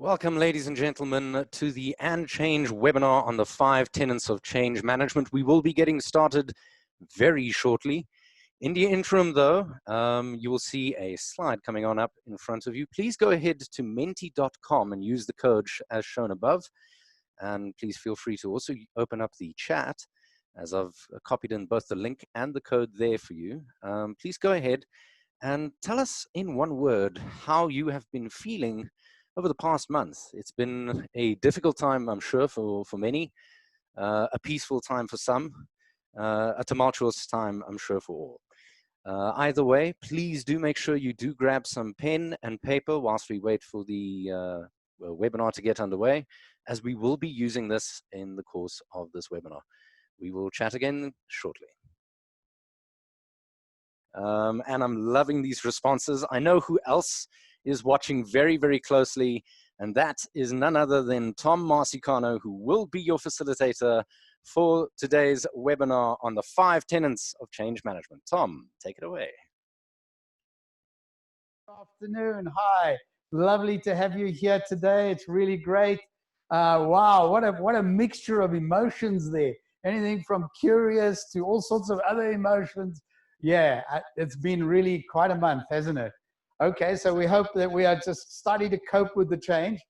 Welcome, ladies and gentlemen, to the And Change webinar on the 5 tenets of change management. We will be getting started very shortly. In the interim, though, you will see a slide coming on up in front of you. Please go ahead to menti.com and use the code as shown above. And please feel free to also open up the chat, as I've copied in both the link and the code there for you. Please go ahead and tell us in one word how you have been feeling over the past month. It's been a difficult time, I'm sure, for many, a peaceful time for some, a tumultuous time, I'm sure, for all. Either way, please do make sure you do grab some pen and paper whilst we wait for the webinar to get underway, as we will be using this in the course of this webinar. We will chat again shortly. And I'm loving these responses. I know who else is watching very, very closely, and that is none other than Tom Marcicano, who will be your facilitator for today's webinar on the 5 tenets of change management. Tom, take it away. Good afternoon. Hi. Lovely to have you here today. It's really great. Wow, what a mixture of emotions there. Anything from curious to all sorts of other emotions. Yeah, it's been really quite a month, hasn't it? Okay, so we hope that we are just starting to cope with the change.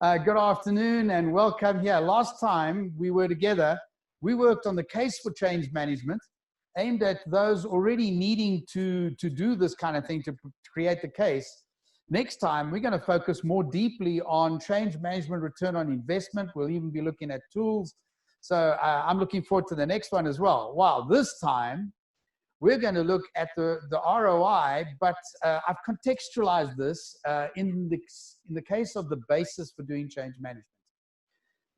Good afternoon and welcome here. Last time we were together, we worked on the case for change management, aimed at those already needing to do this kind of thing, to create the case. Next time, we're going to focus more deeply on change management return on investment. We'll even be looking at tools. So I'm looking forward to the next one as well. Wow, this time, we're going to look at the ROI, but I've contextualized this in the case of the basis for doing change management.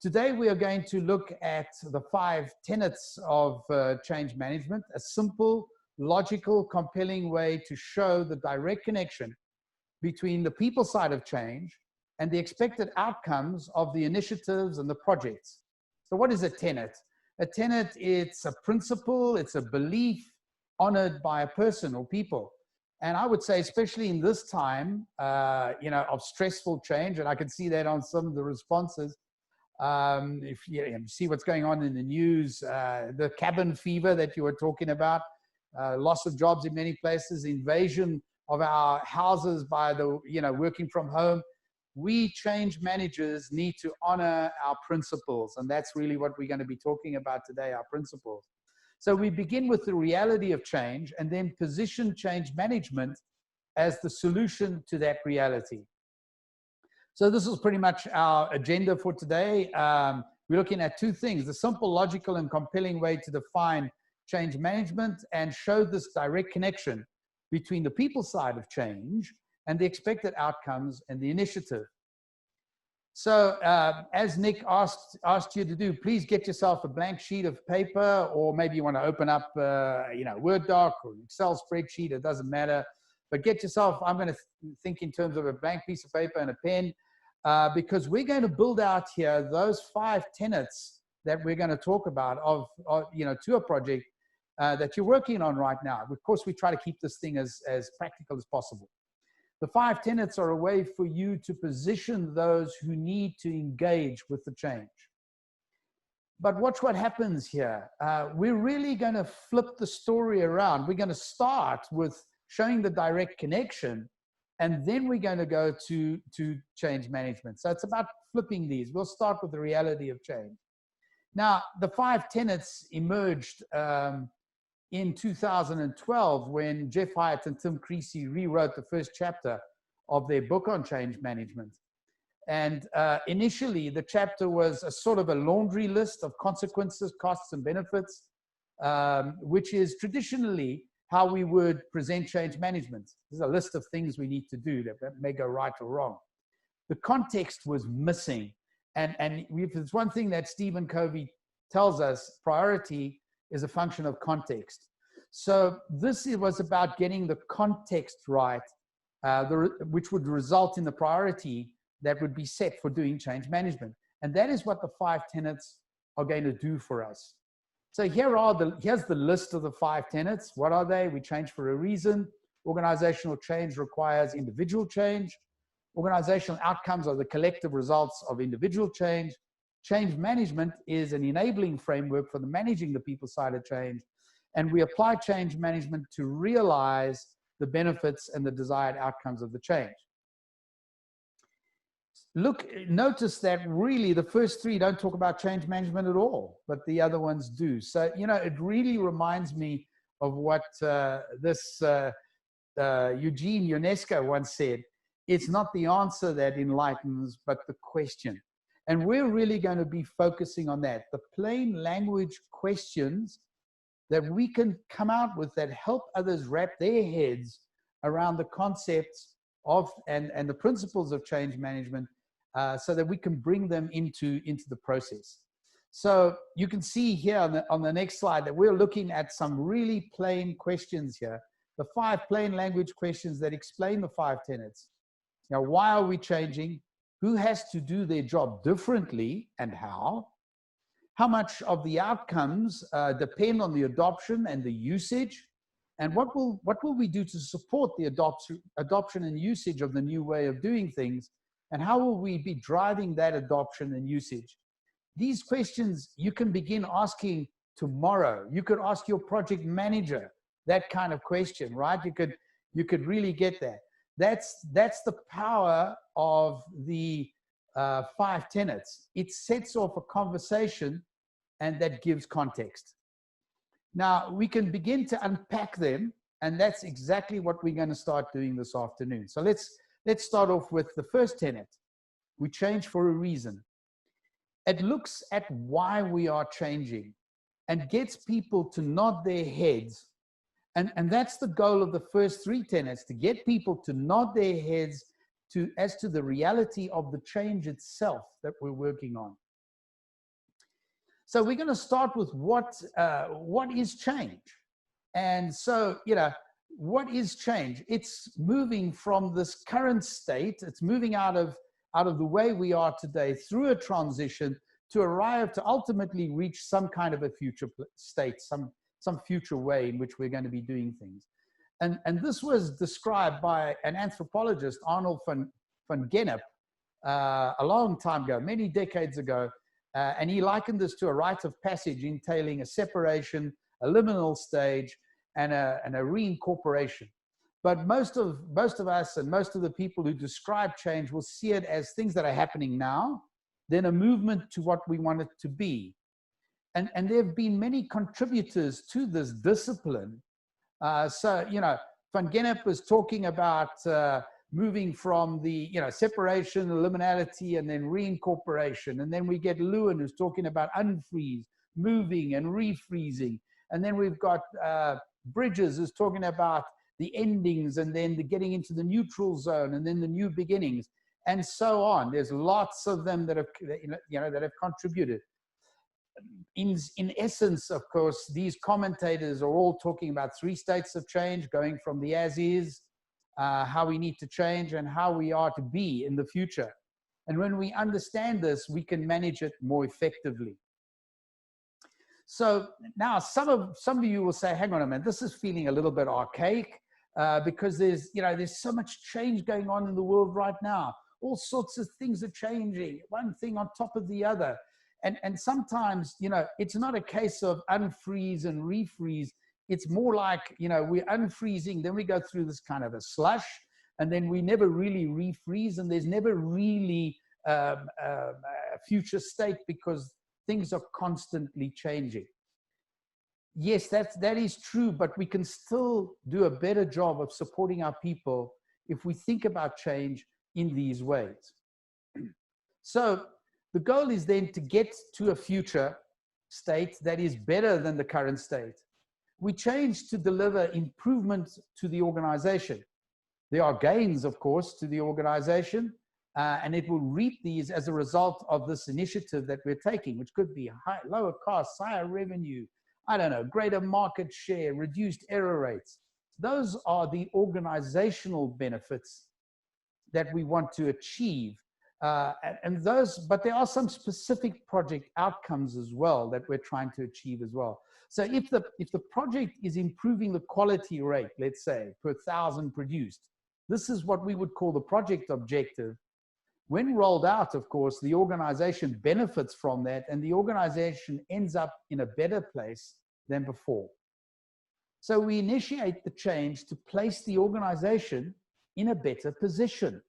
Today, we are going to look at the 5 tenets of change management, a simple, logical, compelling way to show the direct connection between the people side of change and the expected outcomes of the initiatives and the projects. So what is a tenet? A tenet, it's a principle, it's a belief, honored by a person or people. And I would say, especially in this time, of stressful change, and I can see that on some of the responses, if you see what's going on in the news, the cabin fever that you were talking about, loss of jobs in many places, invasion of our houses by the, working from home. We change managers need to honor our principles. And that's really what we're going to be talking about today, our principles. So we begin with the reality of change and then position change management as the solution to that reality. So this is pretty much our agenda for today. We're looking at 2 things: the simple, logical, and compelling way to define change management and show this direct connection between the people side of change and the expected outcomes and the initiative. So as Nick asked you to do, please get yourself a blank sheet of paper, or maybe you want to open up Word doc or an Excel spreadsheet, it doesn't matter. But get yourself, I'm going to think in terms of a blank piece of paper and a pen, because we're going to build out here those 5 tenets that we're going to talk about to a project that you're working on right now. Of course, we try to keep this thing as practical as possible. The 5 tenets are a way for you to position those who need to engage with the change. But watch what happens here. We're really going to flip the story around. We're going to start with showing the direct connection, and then we're going to go to change management. So it's about flipping these. We'll start with the reality of change. Now, the 5 tenets emerged in 2012, when Jeff Hyatt and Tim Creasy rewrote the first chapter of their book on change management. And initially, the chapter was a sort of a laundry list of consequences, costs, and benefits, which is traditionally how we would present change management. There's a list of things we need to do that may go right or wrong. The context was missing. And it's one thing that Stephen Covey tells us: priority is a function of context. So this was about getting the context right, which would result in the priority that would be set for doing change management. And that is what the 5 tenets are going to do for us. So here's the list of the 5 tenets. What are they? We change for a reason. Organizational change requires individual change. Organizational outcomes are the collective results of individual change. Change management is an enabling framework for the managing the people side of change. And we apply change management to realize the benefits and the desired outcomes of the change. Look, notice that really the first three don't talk about change management at all, but the other ones do. So, you know, it really reminds me of what Eugene Ionesco once said. It's not the answer that enlightens, but the question. And we're really going to be focusing on that, the plain language questions that we can come out with that help others wrap their heads around the concepts of and the principles of change management, so that we can bring them into the process. So you can see here on the next slide that we're looking at some really plain questions here, the 5 plain language questions that explain the 5 tenets. Now, why are we changing? Who has to do their job differently and how? How much of the outcomes depend on the adoption and the usage? And what will we do to support the adoption and usage of the new way of doing things? And how will we be driving that adoption and usage? These questions you can begin asking tomorrow. You could ask your project manager that kind of question, right? You could really get that. That's the power of the 5 tenets. It sets off a conversation and that gives context. Now we can begin to unpack them, and that's exactly what we're going to start doing this afternoon. So let's start off with the first tenet. We change for a reason. It looks at why we are changing and gets people to nod their heads. And that's the goal of the first 3 tenets, to get people to nod their heads as to the reality of the change itself that we're working on. So we're going to start with what is change? And so, you know, what is change? It's moving from this current state. It's moving out of the way we are today through a transition to arrive to ultimately reach some kind of a future state, some future way in which we're going to be doing things. And this was described by an anthropologist, Arnold van Gennep, a long time ago, many decades ago. And he likened this to a rite of passage entailing a separation, a liminal stage, and a reincorporation. But most of us and most of the people who describe change will see it as things that are happening now, then a movement to what we want it to be. And there have been many contributors to this discipline. So, you know, Van Gennep was talking about moving from the, you know, separation, liminality, and then reincorporation. And then we get Lewin, who's talking about unfreeze, moving and refreezing. And then we've got Bridges, who's talking about the endings and then the getting into the neutral zone and then the new beginnings and so on. There's lots of them that have, that have contributed. In essence, of course, these commentators are all talking about 3 states of change, going from the as is, how we need to change, and how we are to be in the future. And when we understand this, we can manage it more effectively. So now some of you will say, hang on a minute, this is feeling a little bit archaic, because there's so much change going on in the world right now. All sorts of things are changing, one thing on top of the other. And sometimes, you know, it's not a case of unfreeze and refreeze. It's more like, you know, we're unfreezing, then we go through this kind of a slush, and then we never really refreeze, and there's never really a future state because things are constantly changing. Yes, that is true, but we can still do a better job of supporting our people if we think about change in these ways. So the goal is then to get to a future state that is better than the current state. We change to deliver improvement to the organization. There are gains, of course, to the organization, and it will reap these as a result of this initiative that we're taking, which could be lower costs, higher revenue, I don't know, greater market share, reduced error rates. Those are the organizational benefits that we want to achieve. But there are some specific project outcomes as well that we're trying to achieve as well. So if the project is improving the quality rate, let's say, per 1,000 produced, this is what we would call the project objective. When rolled out, of course, the organization benefits from that, and the organization ends up in a better place than before. So we initiate the change to place the organization in a better position.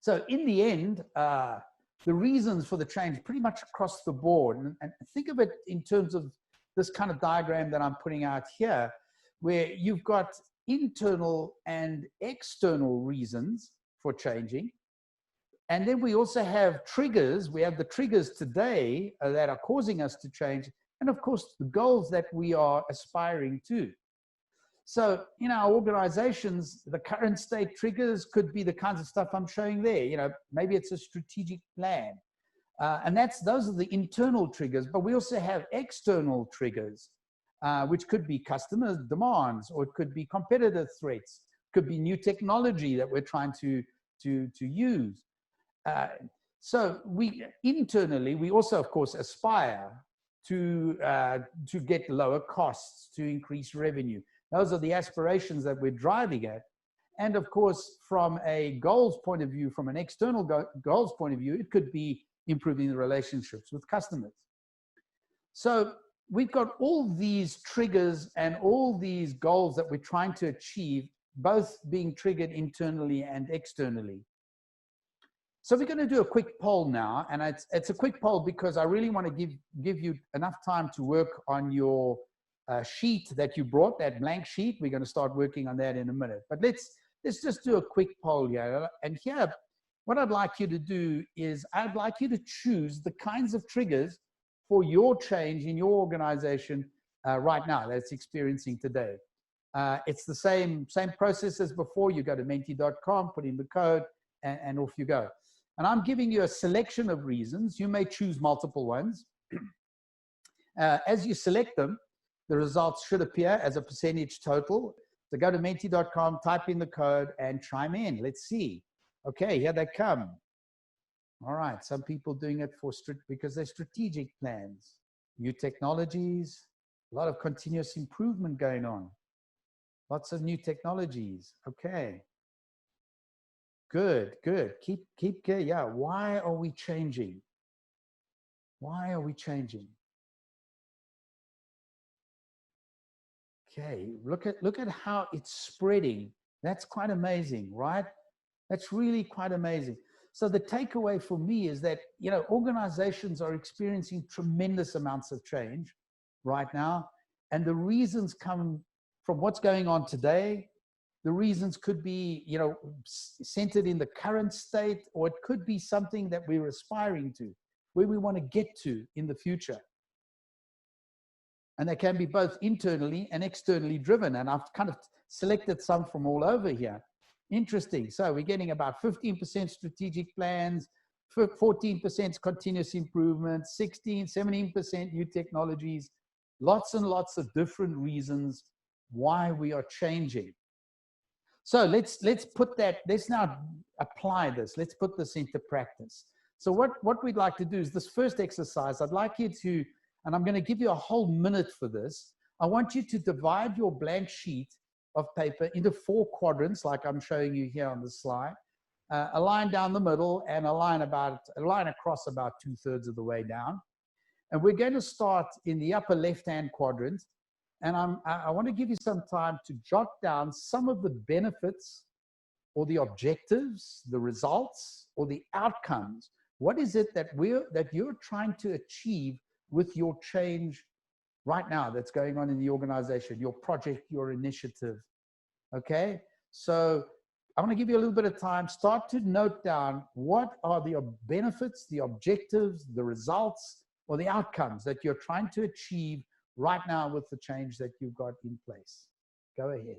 So in the end, the reasons for the change pretty much across the board, and think of it in terms of this kind of diagram that I'm putting out here, where you've got internal and external reasons for changing. And then we also have triggers. We have the triggers today that are causing us to change. And of course, the goals that we are aspiring to. So in our organizations, the current state triggers could be the kinds of stuff I'm showing there. You know, maybe it's a strategic plan. And those are the internal triggers, but we also have external triggers, which could be customer demands, or it could be competitive threats, could be new technology that we're trying to use. So internally, we also, of course, aspire to get lower costs, to increase revenue. Those are the aspirations that we're driving at. And of course, from a goals point of view, from an external goals point of view, it could be improving the relationships with customers. So we've got all these triggers and all these goals that we're trying to achieve, both being triggered internally and externally. So we're going to do a quick poll now, and it's a quick poll because I really want to give you enough time to work on your sheet that you brought, that blank sheet. We're going to start working on that in a minute. But let's just do a quick poll here. And here, what I'd like you to do is I'd like you to choose the kinds of triggers for your change in your organization right now that it's experiencing today. It's the same process as before. You go to menti.com, put in the code, and off you go. And I'm giving you a selection of reasons. You may choose multiple ones. As you select them, the results should appear as a percentage total. So go to menti.com, type in the code, and chime in. Let's see. Okay, here they come. All right, some people doing it because they're strategic plans, new technologies, a lot of continuous improvement going on, lots of new technologies. Okay. Good. Keep good. Yeah. Why are we changing? Why are we changing? Okay. Look at how it's spreading. That's quite amazing, right? That's really quite amazing. So the takeaway for me is that, you know, organizations are experiencing tremendous amounts of change right now. And the reasons come from what's going on today. The reasons could be, you know, centered in the current state, or it could be something that we're aspiring to, where we want to get to in the future. And they can be both internally and externally driven. And I've kind of selected some from all over here. Interesting. So we're getting about 15% strategic plans, 14% continuous improvement, 17% new technologies, lots and lots of different reasons why we are changing. So let's now apply this. Let's put this into practice. So what we'd like to do is this first exercise, I'd like you to, and I'm going to give you a whole minute for this. I want you to divide your blank sheet of paper into 4 quadrants, like I'm showing you here on the slide. A line down the middle and a line across about 2/3 of the way down. And we're going to start in the upper left-hand quadrant. And I want to give you some time to jot down some of the benefits or the objectives, the results, or the outcomes. What is it that you're trying to achieve with your change right now that's going on in the organization, your project, your initiative? Okay, so I want to give you a little bit of time. Start to note down what are the benefits, the objectives, the results, or the outcomes that you're trying to achieve right now with the change that you've got in place. Go ahead.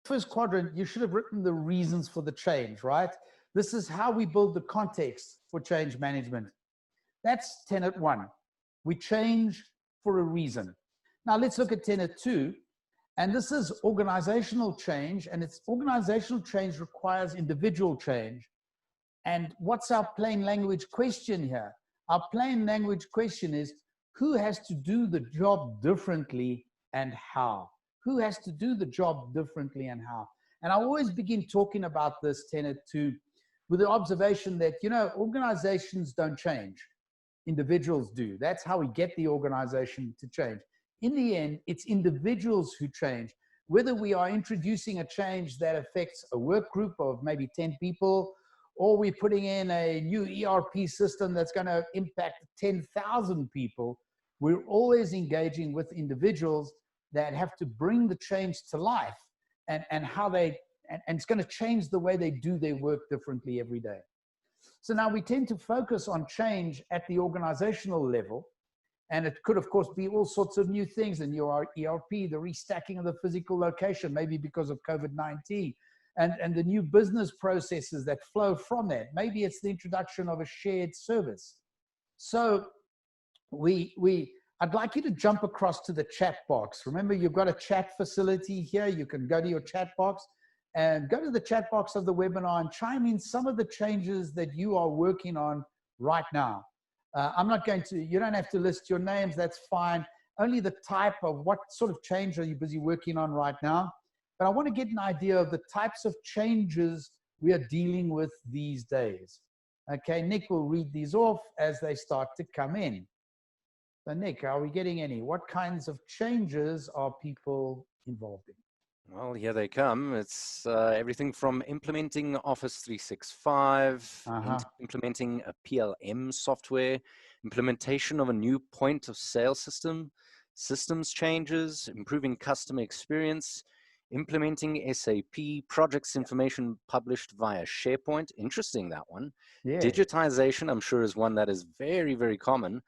first quadrant, you should have written the reasons for the change, right? This is how we build the context for change management. That's tenet 1. We change for a reason. Now let's look at tenet 2. And this is organizational change, and it's organizational change requires individual change. And what's our plain language question here? Our plain language question is, who has to do the job differently and how? Who has to do the job differently and how? And I always begin talking about this tenet 2 with the observation that, you know, organizations don't change. Individuals do. That's how we get the organization to change. In the end, it's individuals who change. Whether we are introducing a change that affects a work group of maybe 10 people, or we're putting in a new ERP system that's going to impact 10,000 people, we're always engaging with individuals that have to bring the change to life, and how they, and it's going to change the way they do their work differently every day. So now we tend to focus on change at the organizational level. And it could, of course, be all sorts of new things, the new ERP, the restacking of the physical location, maybe because of COVID-19, and the new business processes that flow from that. Maybe it's the introduction of a shared service. So I'd like you to jump across to the chat box. Remember, you've got a chat facility here. You can go to your chat box and go to the chat box of the webinar and chime in some of the changes that you are working on right now. I'm not going to, you don't have to list your names, that's fine. Only the type of what sort of change are you busy working on right now. But I want to get an idea of the types of changes we are dealing with these days. Okay, Nick will read these off as they start to come in. So Nick, are we getting any? What kinds of changes are people involved in? Well, here they come. It's everything from implementing Office 365, implementing a PLM software, implementation of a new point of sale system, systems changes, improving customer experience, implementing SAP, projects information published via SharePoint. Interesting, that one. Yeah. Digitization, I'm sure, is one that is very, very common.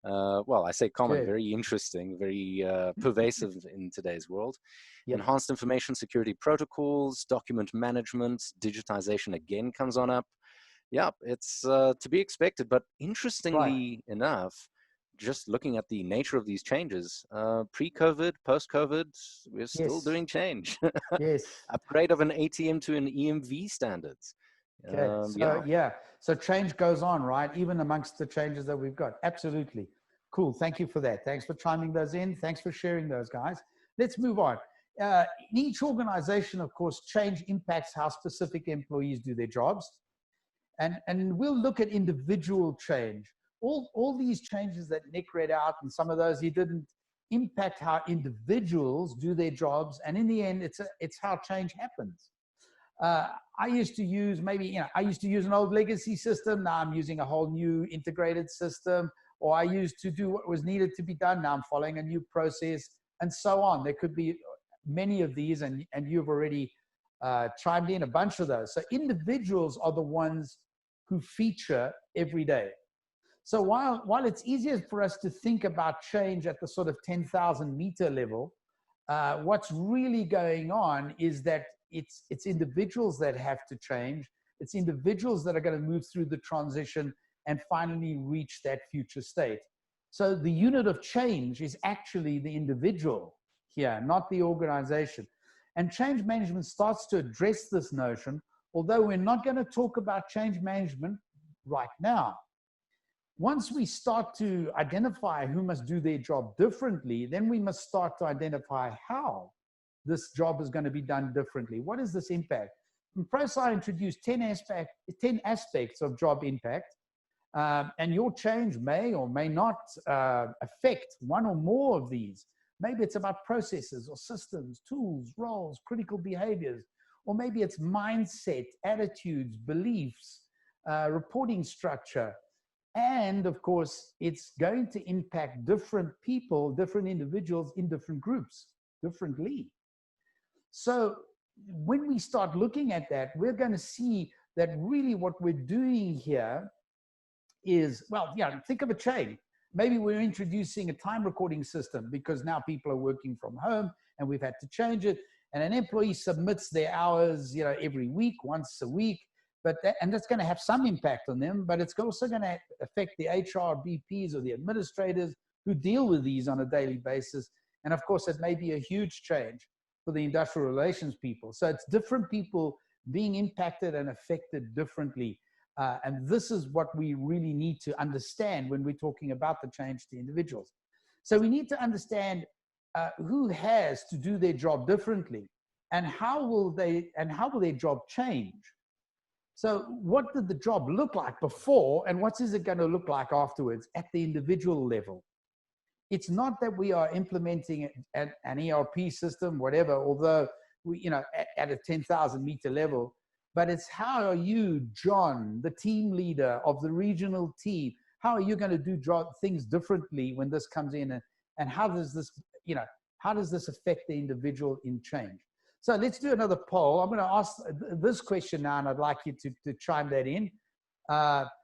Well, I say common, very interesting, very pervasive in today's world. Yep. Enhanced information security protocols, document management, digitization again comes on up. Yeah, it's to be expected, but interestingly enough, just looking at the nature of these changes, pre-COVID, post-COVID, we're still doing change. Yes. Upgrade of an ATM to an EMV standards. Okay, so change goes on, right? Even amongst the changes that we've got. Absolutely. Cool. Thank you for that. Thanks for chiming those in. Thanks for sharing those, guys. Let's move on. In each organization, of course, change impacts how specific employees do their jobs. And we'll look at individual change. All these changes that Nick read out, and some of those he didn't, impact how individuals do their jobs. And in the end, it's how change happens. I used to use I used to use an old legacy system. Now I'm using a whole new integrated system. Or I used to do what was needed to be done. Now I'm following a new process, and so on. There could be many of these, and you've already chimed in a bunch of those. So individuals are the ones who feature every day. So while it's easier for us to think about change at the sort of 10,000 meter level, what's really going on is that it's individuals that have to change. It's individuals that are going to move through the transition and finally reach that future state. So the unit of change is actually the individual here, not the organization. And change management starts to address this notion, although we're not going to talk about change management right now. Once we start to identify who must do their job differently, then we must start to identify how this job is going to be done differently. What is this impact? And ProSci introduced 10 aspects of job impact. And your change may or may not affect one or more of these. Maybe it's about processes or systems, tools, roles, critical behaviors, or maybe it's mindset, attitudes, beliefs, reporting structure. And of course, it's going to impact different people, different individuals in different groups, differently. So when we start looking at that, we're going to see that really what we're doing here is, well, yeah, think of a chain. Maybe we're introducing a time recording system because now people are working from home and we've had to change it. And an employee submits their hours, every week, once a week, and that's going to have some impact on them, but it's also going to affect the HR BPs or the administrators who deal with these on a daily basis. And of course, it may be a huge change for the industrial relations people. So it's different people being impacted and affected differently. And this is what we really need to understand when we're talking about the change to individuals. So we need to understand who has to do their job differently, and how will their job change. So what did the job look like before, and what is it going to look like afterwards at the individual level? It's not that we are implementing an ERP system, whatever, although we, at a 10,000 meter level, but it's how are you, John, the team leader of the regional team, how are you going to do things differently when this comes in, and how does this, how does this affect the individual in change? So let's do another poll. I'm going to ask this question now, and I'd like you to chime that in.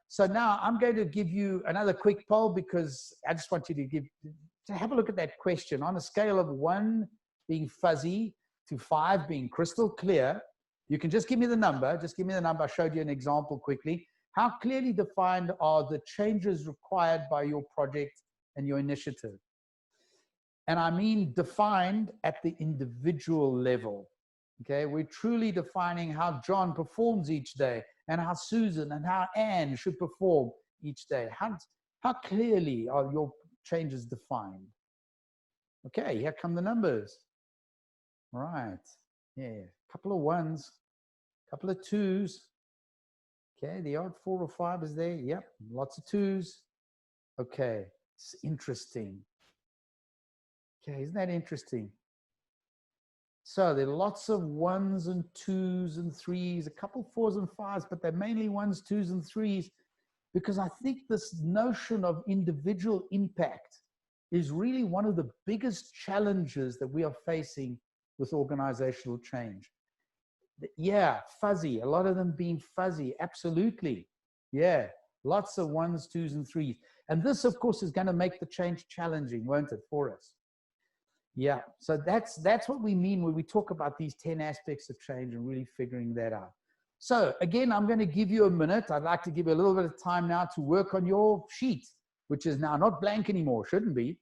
So now I'm going to give you another quick poll, because I just want you to have a look at that question on a scale of 1 being fuzzy to 5 being crystal clear. You can just give me the number. Just give me the number. I showed you an example quickly. How clearly defined are the changes required by your project and your initiative? And I mean defined at the individual level. Okay, we're truly defining how John performs each day, and how Susan and how Anne should perform each day. How clearly are your changes defined? Okay, here come the numbers. All right, yeah, couple of 1s, couple of 2s. Okay, the odd 4 or 5 is there. Yep, lots of 2s. Okay, it's interesting. Okay, isn't that interesting? So there are lots of 1s and 2s and 3s, a couple 4s and 5s, but they're mainly 1s, 2s, and 3s, because I think this notion of individual impact is really one of the biggest challenges that we are facing with organizational change. Yeah, fuzzy, a lot of them being fuzzy, absolutely. Yeah, lots of 1s, 2s, and 3s. And this, of course, is going to make the change challenging, won't it, for us? Yeah, so that's what we mean when we talk about these 10 aspects of change and really figuring that out. So again, I'm going to give you a minute. I'd like to give you a little bit of time now to work on your sheet, which is now not blank anymore, shouldn't be.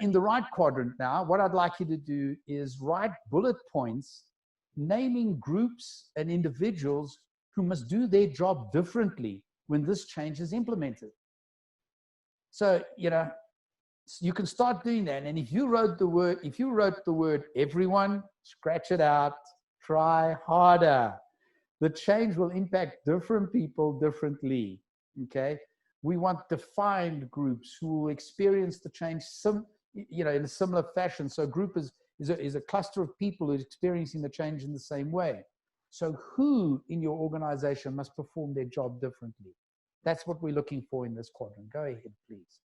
In the right quadrant now, what I'd like you to do is write bullet points naming groups and individuals who must do their job differently when this change is implemented. So, you can start doing that. And if you wrote the word everyone, scratch it out, try harder. The change will impact different people differently. Okay. We want defined groups who will experience the change in a similar fashion. So a group is a cluster of people who's experiencing the change in the same way. So who in your organization must perform their job differently? That's what we're looking for in this quadrant. Go ahead, please.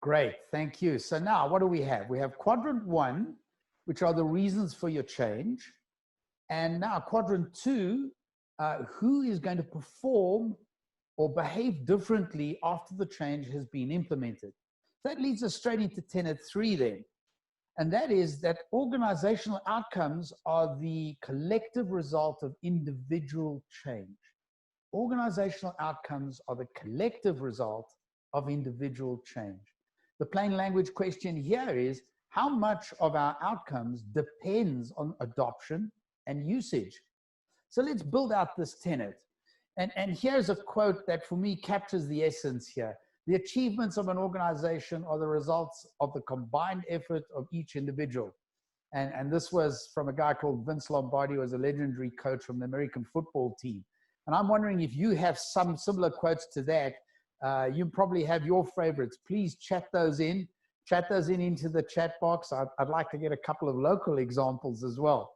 Great, thank you. So now what do we have? We have quadrant one, which are the reasons for your change. And now quadrant two, who is going to perform or behave differently after the change has been implemented. That leads us straight into tenet 3 then. And that is that organizational outcomes are the collective result of individual change. Organizational outcomes are the collective result of individual change. The plain language question here is, how much of our outcomes depends on adoption and usage? So let's build out this tenet. And here's a quote that for me captures the essence here. The achievements of an organization are the results of the combined effort of each individual. And this was from a guy called Vince Lombardi, who was a legendary coach from the American football team. And I'm wondering if you have some similar quotes to that. You probably have your favorites. Please chat those in. Chat those into the chat box. I'd like to get a couple of local examples as well.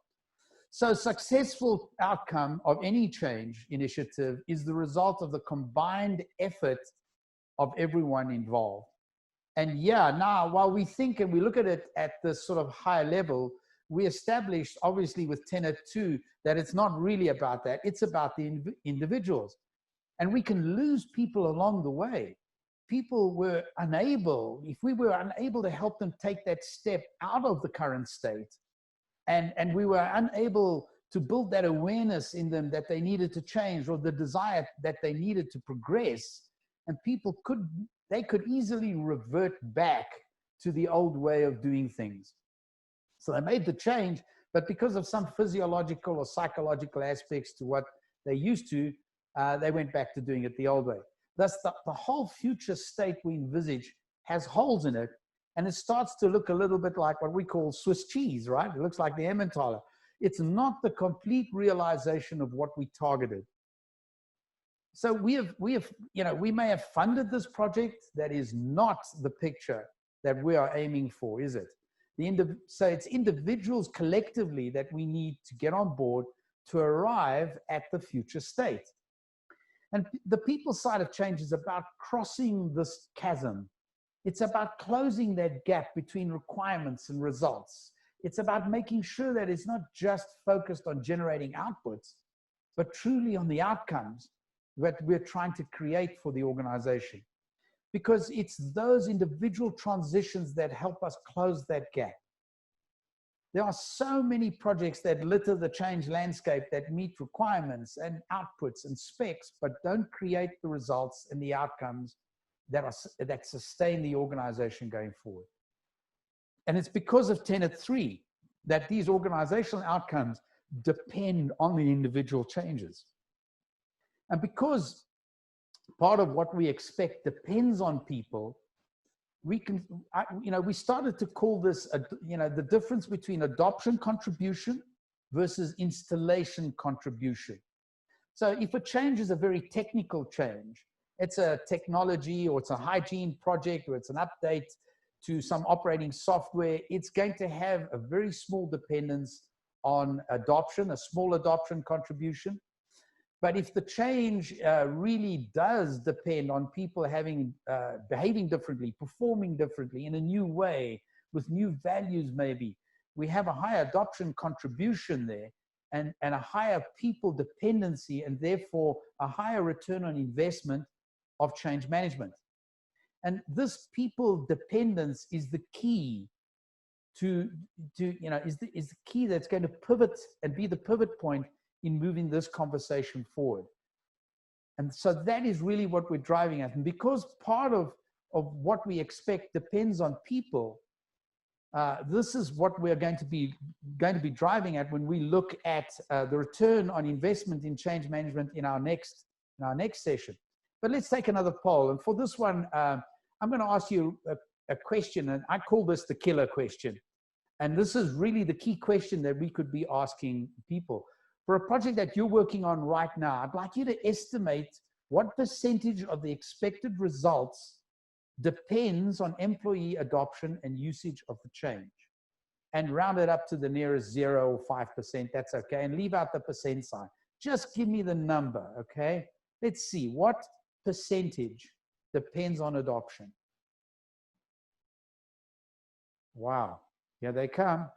So successful outcome of any change initiative is the result of the combined effort of everyone involved. And yeah, now while we think and we look at it at this sort of higher level, we established obviously with tenet 2 that it's not really about that. It's about the individuals. And we can lose people along the way. People were unable, if we were unable to help them take that step out of the current state, and we were unable to build that awareness in them that they needed to change, or the desire that they needed to progress, and people could easily revert back to the old way of doing things. So they made the change, but because of some physiological or psychological aspects to what they used to, they went back to doing it the old way. Thus, the whole future state we envisage has holes in it, and it starts to look a little bit like what we call Swiss cheese, right? It looks like the Emmentaler. It's not the complete realization of what we targeted. So we may have funded this project. That is not the picture that we are aiming for, is it? So it's individuals collectively that we need to get on board to arrive at the future state. And the people side of change is about crossing this chasm. It's about closing that gap between requirements and results. It's about making sure that it's not just focused on generating outputs, but truly on the outcomes that we're trying to create for the organization. Because it's those individual transitions that help us close that gap. There are so many projects that litter the change landscape that meet requirements and outputs and specs, but don't create the results and the outcomes that sustain the organization going forward. And it's because of tenet 3 that these organizational outcomes depend on the individual changes. And because part of what we expect depends on people, we started to call this, the difference between adoption contribution versus installation contribution. So if a change is a very technical change, it's a technology or it's a hygiene project or it's an update to some operating software, it's going to have a very small dependence on adoption, a small adoption contribution. But if the change really does depend on people behaving differently, performing differently in a new way, with new values maybe, we have a higher adoption contribution there and a higher people dependency, and therefore a higher return on investment of change management. And this people dependence is the key is the key that's going to pivot and be the pivot point in moving this conversation forward. And so that is really what we're driving at. And because part of what we expect depends on people, this is what we're going to be driving at when we look at the return on investment in change management in our next session. But let's take another poll. And for this one, I'm going to ask you a question, and I call this the killer question. And this is really the key question that we could be asking people. For a project that you're working on right now, I'd like you to estimate what percentage of the expected results depends on employee adoption and usage of the change. And round it up to the nearest 0 or 5%, that's okay. And leave out the percent sign. Just give me the number, okay? Let's see, what percentage depends on adoption? Wow. Here they come.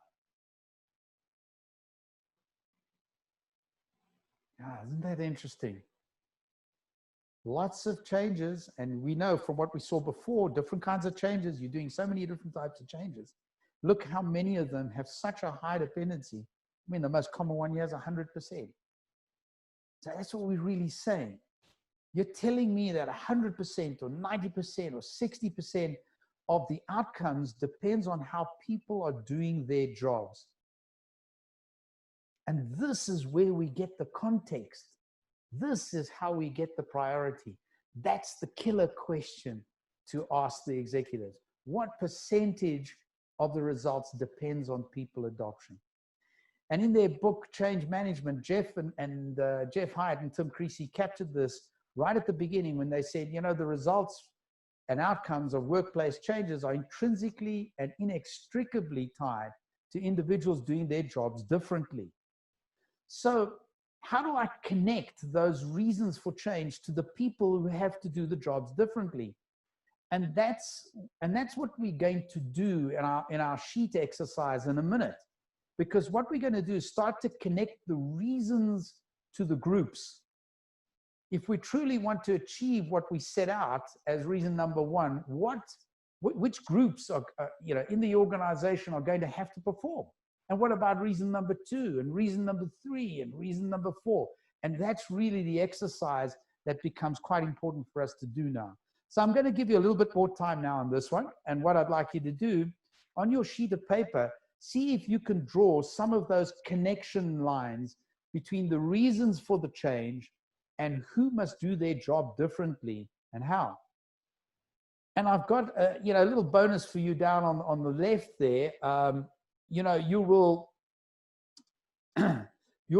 Isn't that interesting? Lots of changes. And we know from what we saw before, different kinds of changes. You're doing so many different types of changes. Look how many of them have such a high dependency. I mean, the most common one here is 100%. So that's what we're really saying. You're telling me that 100% or 90% or 60% of the outcomes depends on how people are doing their jobs. And this is where we get the context. This is how we get the priority. That's the killer question to ask the executives. What percentage of the results depends on people adoption? And in their book, Change Management, Jeff Jeff Hyatt and Tim Creasy captured this right at the beginning when they said, you know, the results and outcomes of workplace changes are intrinsically and inextricably tied to individuals doing their jobs differently. So how do I connect those reasons for change to the people who have to do the jobs differently? And that's what we're going to do in our sheet exercise in a minute. Because what we're going to do is start to connect the reasons to the groups. If we truly want to achieve what we set out as reason number one, which groups are, in the organization are going to have to perform? And what about reason number two and reason number three and reason number four? And that's really the exercise that becomes quite important for us to do now. So I'm going to give you a little bit more time now on this one. And what I'd like you to do on your sheet of paper, see if you can draw some of those connection lines between the reasons for the change and who must do their job differently and how. And I've got a little bonus for you down on the left there. You'll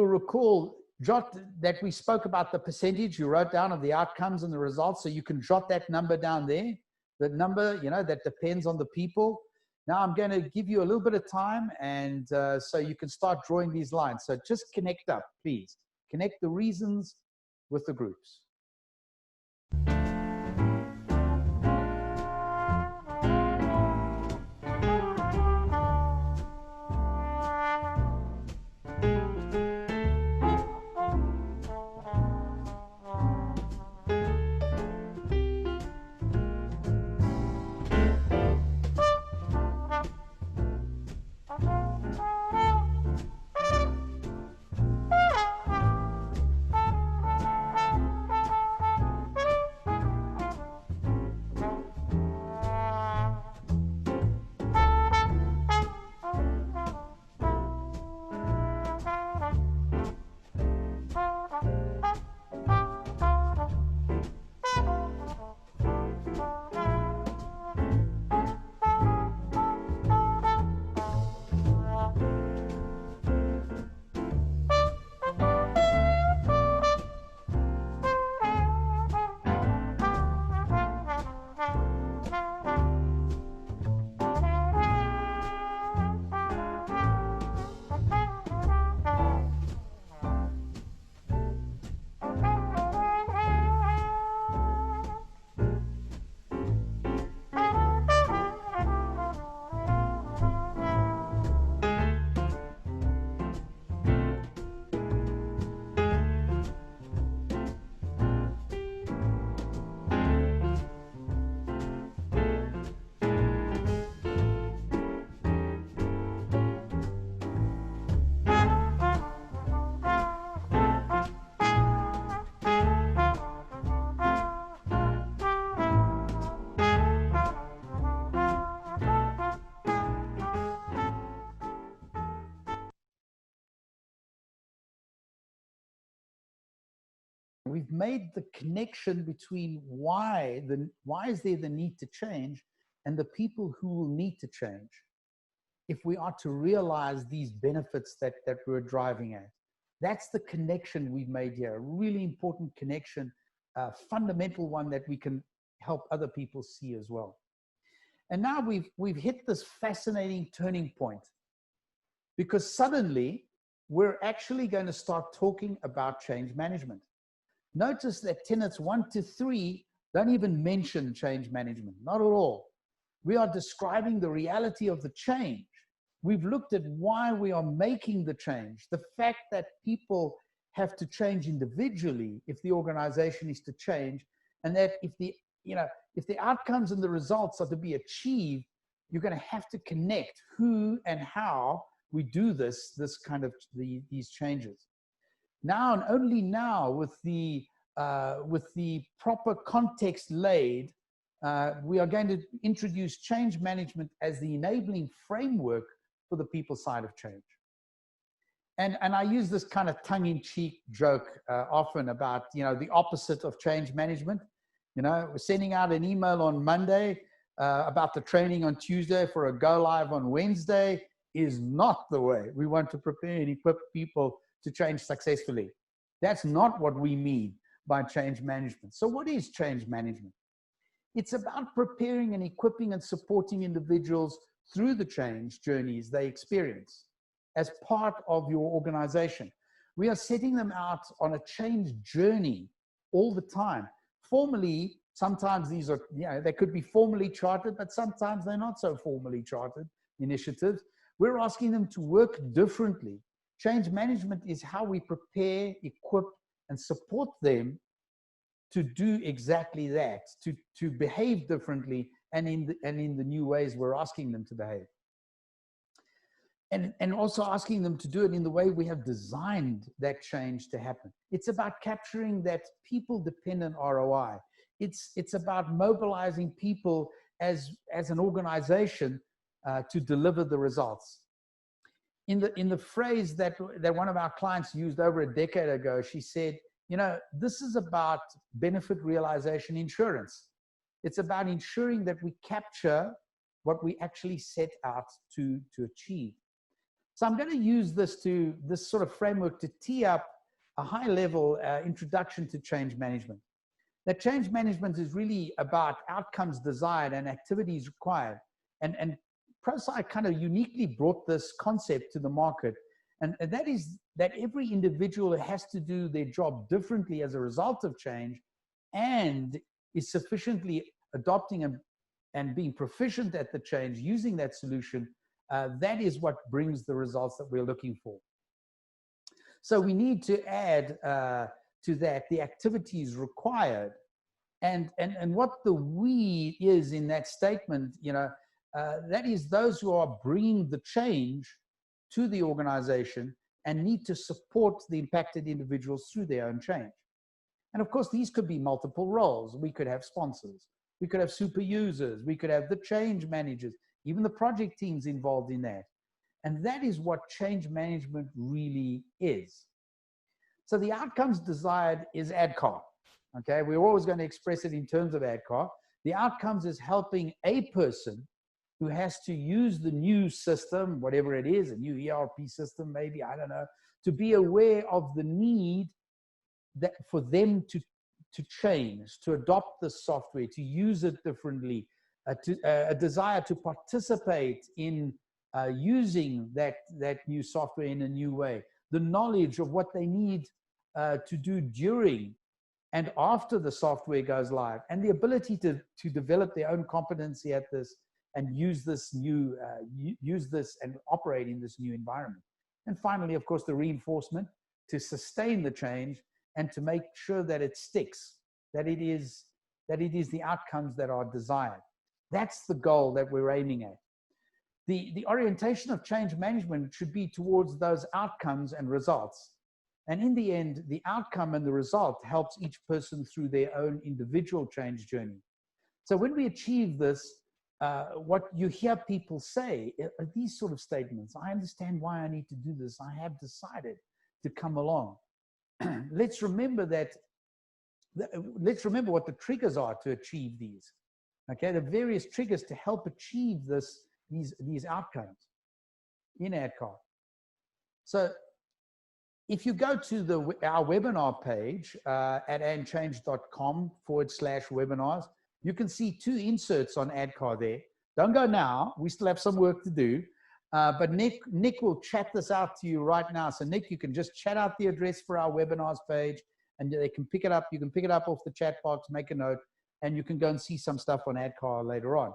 recall, jot that we spoke about the percentage you wrote down of the outcomes and the results. So you can jot that number down there. The number, that depends on the people. Now I'm going to give you a little bit of time, and so you can start drawing these lines. So just connect up, please. Connect the reasons with the groups. We've made the connection between why is there the need to change and the people who will need to change if we are to realize these benefits that we're driving at. That's the connection we've made here, a really important connection, a fundamental one that we can help other people see as well. And now we've hit this fascinating turning point, because suddenly we're actually going to start talking about change management. Notice that tenets 1 to 3 don't even mention change management, not at all. We are describing the reality of the change. We've looked at why we are making the change. The fact that people have to change individually if the organization is to change, and that if the outcomes and the results are to be achieved, you're going to have to connect who and how we do this kind of these changes. Now, and only now, with the proper context laid, we are going to introduce change management as the enabling framework for the people side of change. And I use this kind of tongue-in-cheek joke often about, the opposite of change management. We're sending out an email on Monday about the training on Tuesday for a go live on Wednesday is not the way we want to prepare and equip people to change successfully. That's not what we mean by change management. So what is change management? It's about preparing and equipping and supporting individuals through the change journeys they experience as part of your organization. We are setting them out on a change journey all the time. Formally, sometimes these are, they could be formally chartered, but sometimes they're not so formally chartered initiatives. We're asking them to work differently. Change management is how we prepare, equip, and support them to do exactly that, to behave differently and in the new ways we're asking them to behave. And also asking them to do it in the way we have designed that change to happen. It's about capturing that people-dependent ROI. It's about mobilizing people as an organization to deliver the results. In the phrase that one of our clients used over a decade ago, she said, this is about benefit realization insurance. It's about ensuring that we capture what we actually set out to achieve. So I'm going to use this sort of framework to tee up a high-level introduction to change management. That change management is really about outcomes desired and activities required. And ProSci kind of uniquely brought this concept to the market. And that is that every individual has to do their job differently as a result of change and is sufficiently adopting and being proficient at the change, using that solution. That is what brings the results that we're looking for. So we need to add to that the activities required. And what the we is in that statement, that is those who are bringing the change to the organization and need to support the impacted individuals through their own change. And of course, these could be multiple roles. We could have sponsors, we could have super users, we could have the change managers, even the project teams involved in that. And that is what change management really is. So the outcomes desired is ADKAR. Okay, we're always going to express it in terms of ADKAR. The outcomes is helping a person who has to use the new system, whatever it is, a new ERP system, maybe, I don't know, to be aware of the need that for them to change, to adopt the software, to use it differently, a desire to participate in using that new software in a new way, the knowledge of what they need to do during and after the software goes live, and the ability to develop their own competency at this and use this and operate in this new environment. And finally, of course, the reinforcement to sustain the change and to make sure that it sticks, that it is the outcomes that are desired. That's the goal that we're aiming at. The orientation of change management should be towards those outcomes and results. And in the end, the outcome and the result helps each person through their own individual change journey. So when we achieve this, what you hear people say are these sort of statements. I understand why I need to do this. I have decided to come along. Let's remember what the triggers are to achieve these. Okay, the various triggers to help achieve these outcomes in ADKAR. So if you go to our webinar page at andchange.com/webinars, you can see 2 inserts on ADKAR there. Don't go now. We still have some work to do. But Nick will chat this out to you right now. So Nick, you can just chat out the address for our webinars page and they can pick it up. You can pick it up off the chat box, make a note, and you can go and see some stuff on ADKAR later on.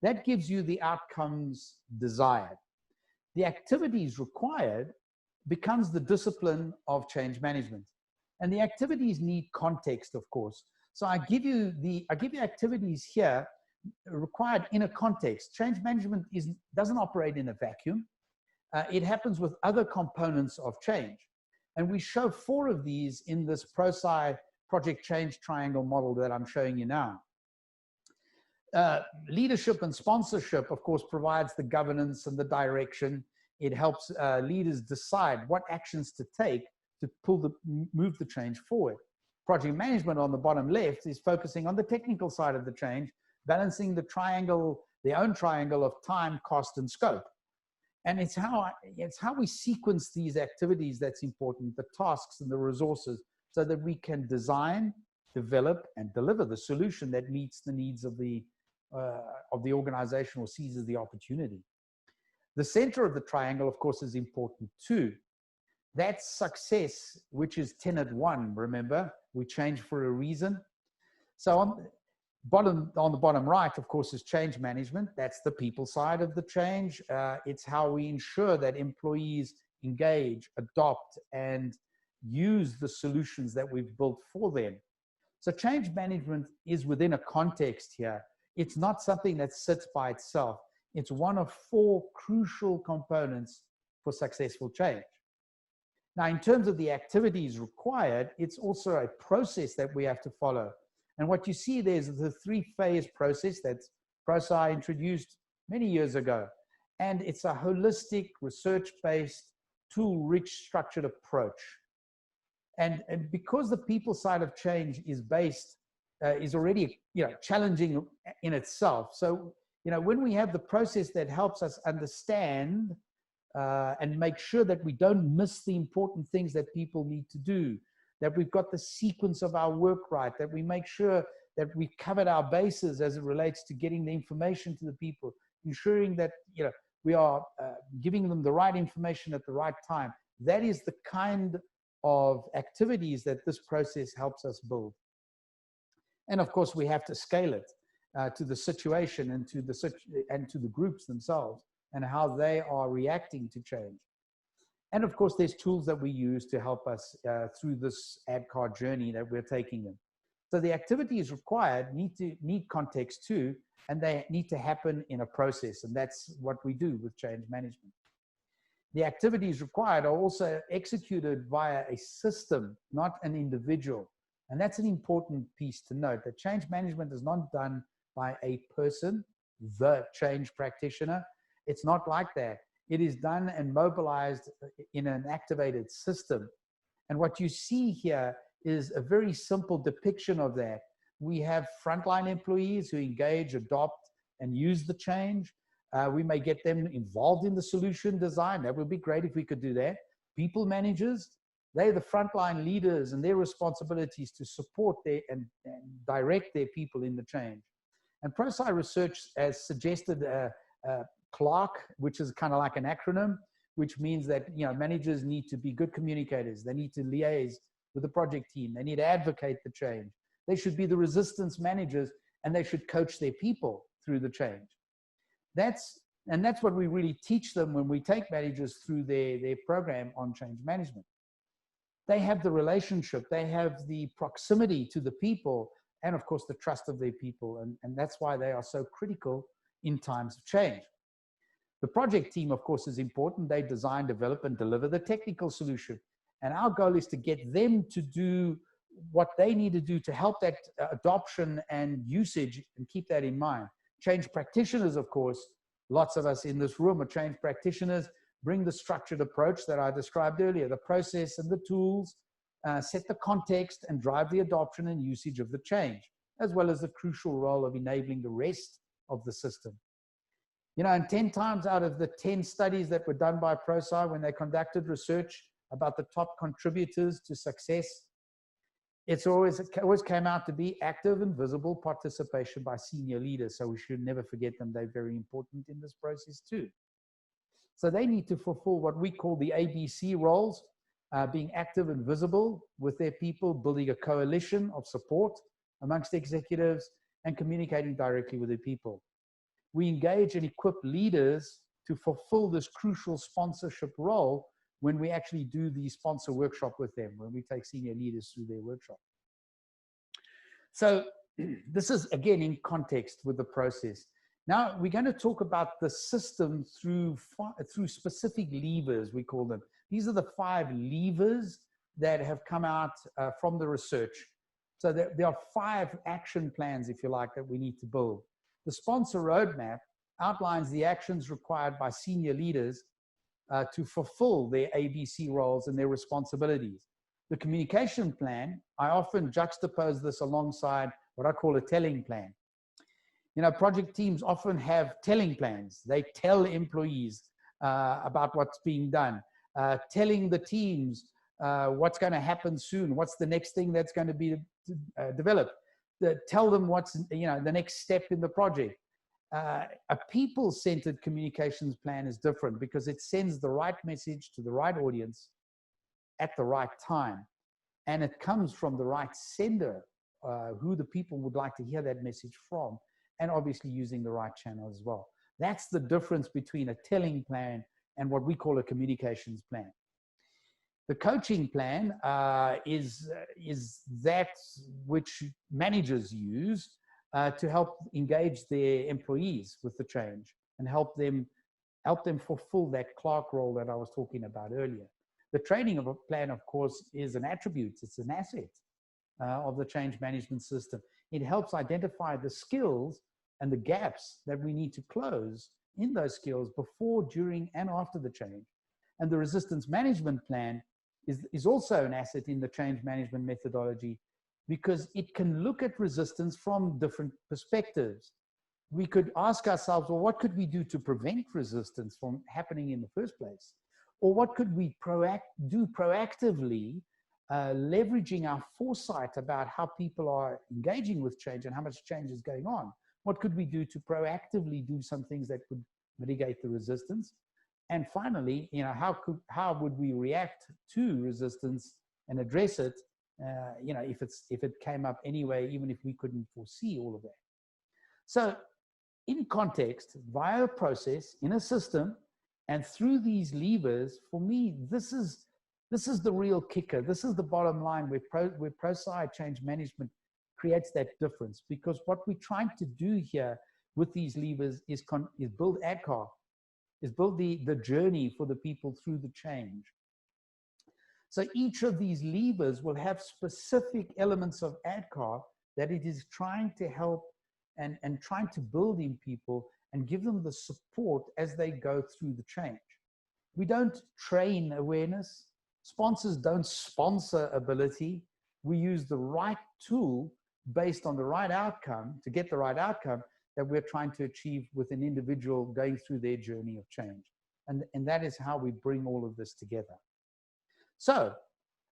That gives you the outcomes desired. The activities required becomes the discipline of change management. And the activities need context, of course. So I give you activities here required in a context. Change management doesn't operate in a vacuum. It happens with other components of change. And we show 4 of these in this ProSci project change triangle model that I'm showing you now. Leadership and sponsorship, of course, provides the governance and the direction. It helps leaders decide what actions to take to move the change forward. Project management on the bottom left is focusing on the technical side of the change, balancing their own triangle of time, cost, and scope. And it's how we sequence these activities that's important, the tasks and the resources, so that we can design, develop, and deliver the solution that meets the needs of the organization or seizes the opportunity. The center of the triangle, of course, is important too. That's success, which is tenet 1, remember? We change for a reason. So on the bottom right, of course, is change management. That's the people side of the change. It's how we ensure that employees engage, adopt, and use the solutions that we've built for them. So change management is within a context here. It's not something that sits by itself. It's one of 4 crucial components for successful change. Now, in terms of the activities required, it's also a process that we have to follow. And what you see there is the 3-phase process that ProSci introduced many years ago. And it's a holistic, research-based, tool-rich, structured approach. And because the people side of change is already challenging in itself. So when we have the process that helps us understand and make sure that we don't miss the important things that people need to do, that we've got the sequence of our work right, that we make sure that we've covered our bases as it relates to getting the information to the people, ensuring that we are giving them the right information at the right time. That is the kind of activities that this process helps us build. And of course, we have to scale it to the situation and to the groups themselves and how they are reacting to change. And of course, there's tools that we use to help us through this ADCAR journey that we're taking them. So the activities required need context too, and they need to happen in a process. And that's what we do with change management. The activities required are also executed via a system, not an individual. And that's an important piece to note, that change management is not done by a person, the change practitioner. It's not like that. It is done and mobilized in an activated system. And what you see here is a very simple depiction of that. We have frontline employees who engage, adopt, and use the change. We may get them involved in the solution design. That would be great if we could do that. People managers, they're the frontline leaders, and their responsibilities to support and direct their people in the change. And ProSci research has suggested CLARK, which is kind of like an acronym, which means that managers need to be good communicators. They need to liaise with the project team. They need to advocate the change. They should be the resistance managers, and they should coach their people through the change. That's what we really teach them when we take managers through their program on change management. They have the relationship, they have the proximity to the people, and of course the trust of their people. And that's why they are so critical in times of change. The project team, of course, is important. They design, develop, and deliver the technical solution. And our goal is to get them to do what they need to do to help that adoption and usage, and keep that in mind. Change practitioners, of course, lots of us in this room are change practitioners, bring the structured approach that I described earlier, the process and the tools, set the context, and drive the adoption and usage of the change, as well as the crucial role of enabling the rest of the system. And 10 times out of the 10 studies that were done by ProSci, when they conducted research about the top contributors to success, it always came out to be active and visible participation by senior leaders. So we should never forget them. They're very important in this process too. So they need to fulfill what we call the ABC roles, being active and visible with their people, building a coalition of support amongst executives, and communicating directly with their people. we engage and equip leaders to fulfill this crucial sponsorship role when we actually do the sponsor workshop with them, when we take senior leaders through their workshop. So this is, again, in context with the process. Now we're going to talk about the system through specific levers, we call them. These are the 5 levers that have come out from the research. So there are 5 action plans, if you like, that we need to build. The sponsor roadmap outlines the actions required by senior leaders to fulfill their ABC roles and their responsibilities. The communication plan, I often juxtapose this alongside what I call a telling plan. You know, project teams often have telling plans. They tell employees about what's being done, telling the teams what's going to happen soon, what's the next thing that's going to be developed. Tell them what's, you know, the next step in the project. A people-centered communications plan is different because it sends the right message to the right audience at the right time. And it comes from the right sender, who the people would like to hear that message from, and obviously using the right channel as well. That's the difference between a telling plan and what we call a communications plan. The coaching plan is that which managers use to help engage their employees with the change and help them fulfill that clerk role that I was talking about earlier. The training of a plan, of course, is an attribute. It's an asset of the change management system. It helps identify the skills and the gaps that we need to close in those skills before, during, and after the change. And the resistance management plan is also an asset in the change management methodology because it can look at resistance from different perspectives. We could ask ourselves, well, what could we do to prevent resistance from happening in the first place? Or what could we do proactively, leveraging our foresight about how people are engaging with change and how much change is going on? What could we do to proactively do some things that could mitigate the resistance? And finally, you know, how would we react to resistance and address it, you know, if it came up anyway, even if we couldn't foresee all of that. So in context, via a process, in a system, and through these levers, for me, this is the real kicker. This is the bottom line where ProSci change management creates that difference, because what we're trying to do here with these levers is build ADCAR, is build the journey for the people through the change. So each of these levers will have specific elements of ADCAR that it is trying to help and trying to build in people and give them the support as they go through the change. We don't train awareness. Sponsors don't sponsor ability. We use the right tool based on the right outcome to get the right outcome that we're trying to achieve with an individual going through their journey of change. And that is how we bring all of this together. So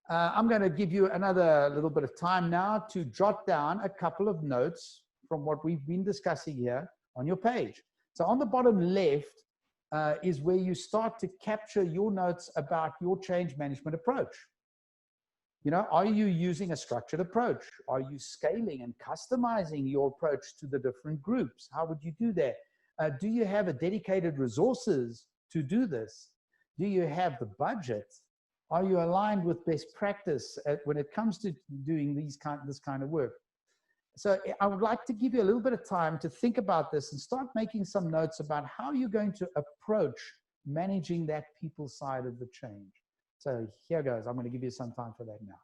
I'm going to give you another little bit of time now to jot down a couple of notes from what we've been discussing here on your page. So on the bottom left is where you start to capture your notes about your change management approach. You know, are you using a structured approach? Are you scaling and customizing your approach to the different groups? How would you do that? Do you have a dedicated resources to do this? Do you have the budget? Are you aligned with best practice when it comes to doing this kind of work? So I would like to give you a little bit of time to think about this and start making some notes about how you're going to approach managing that people side of the change. So here goes. I'm going to give you some time for that now.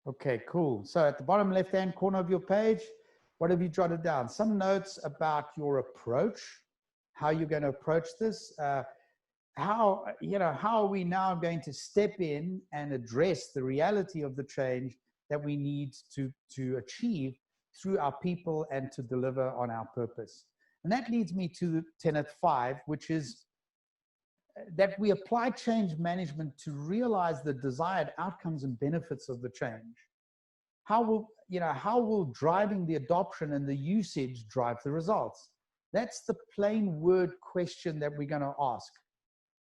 Okay, cool. So at the bottom left-hand corner of your page, what have you jotted down? Some notes about your approach, how you're going to approach this, how are we now going to step in and address the reality of the change that we need to achieve through our people and to deliver on our purpose. And that leads me to tenet 5, which is that we apply change management to realize the desired outcomes and benefits of the change. How will driving the adoption and the usage drive the results? That's the plain word question that we're going to ask.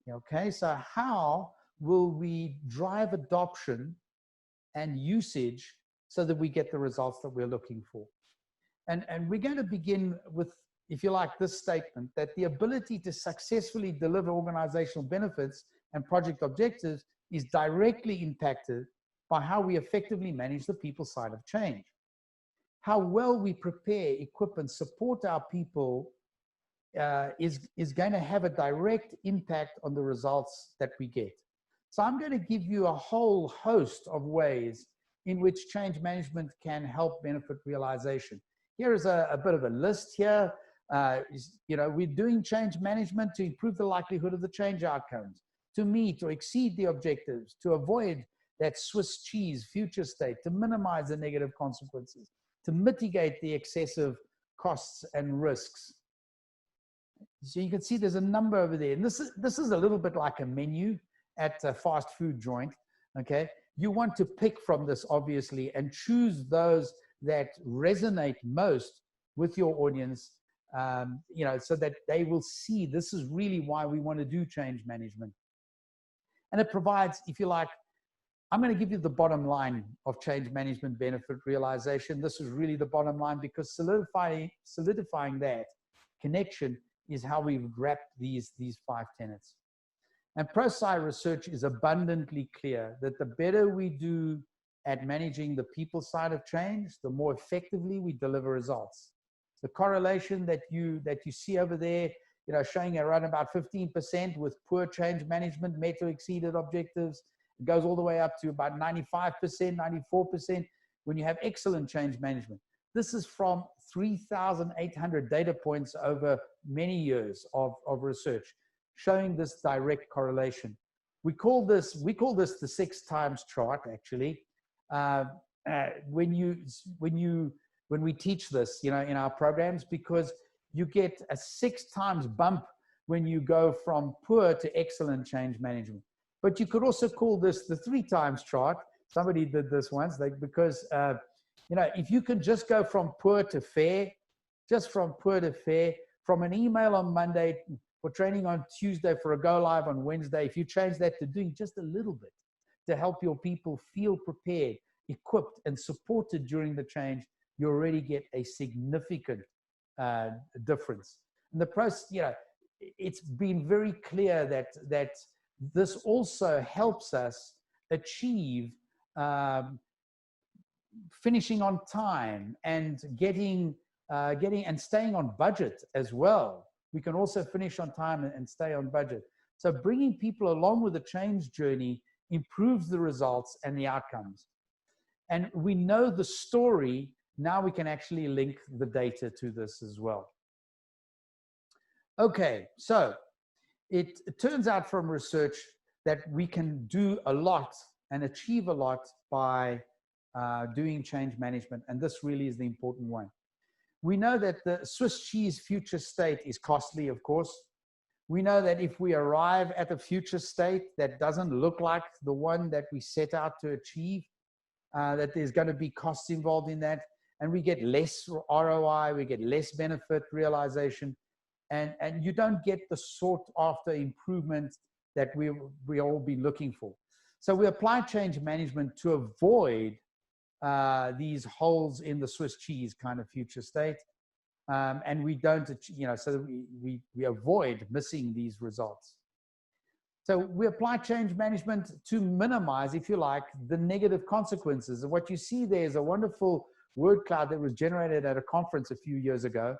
Okay, so how will we drive adoption and usage so that we get the results that we're looking for? And we're going to begin with, if you like, this statement that the ability to successfully deliver organizational benefits and project objectives is directly impacted by how we effectively manage the people side of change. How well we prepare, equip, and support our people is going to have a direct impact on the results that we get. So I'm going to give you a whole host of ways in which change management can help benefit realization. Here is a bit of a list here. We're doing change management to improve the likelihood of the change outcomes, to meet or exceed the objectives, to avoid that Swiss cheese future state, to minimize the negative consequences, to mitigate the excessive costs and risks. So you can see there's a number over there. And this is a little bit like a menu at a fast food joint, okay? You want to pick from this, obviously, and choose those that resonate most with your audience, so that they will see this is really why we want to do change management. And it provides, if you like, I'm going to give you the bottom line of change management benefit realization. This is really the bottom line because solidifying that connection is how we've wrapped these 5 tenets. And ProSci research is abundantly clear that the better we do at managing the people side of change, the more effectively we deliver results. The correlation that you see over there, showing around about 15% with poor change management, met or exceeded objectives. It goes all the way up to about 95%, 94% when you have excellent change management. This is from 3,800 data points over many years of research, showing this direct correlation. We call this the 6 times chart, actually. When we teach this, in our programs, because you get a 6 times bump when you go from poor to excellent change management. But you could also call this the 3 times chart. Somebody did this once, because if you can just go from poor to fair, from an email on Monday for training on Tuesday for a go live on Wednesday, if you change that to doing just a little bit to help your people feel prepared, equipped, and supported during the change, you already get a significant difference. And the process, it's been very clear that this also helps us achieve finishing on time and getting and staying on budget as well. We can also finish on time and stay on budget. So bringing people along with the change journey improves the results and the outcomes. And we know the story. Now we can actually link the data to this as well. Okay, so it turns out from research that we can do a lot and achieve a lot by doing change management, and this really is the important one. We know that the Swiss cheese future state is costly, of course. We know that if we arrive at a future state that doesn't look like the one that we set out to achieve, that there's going to be costs involved in that, and we get less ROI, we get less benefit realization, and you don't get the sought after improvement that we all be looking for. So we apply change management to avoid these holes in the Swiss cheese kind of future state, and we don't, so that we avoid missing these results. So we apply change management to minimize, if you like, the negative consequences. And what you see there is a wonderful word cloud that was generated at a conference a few years ago.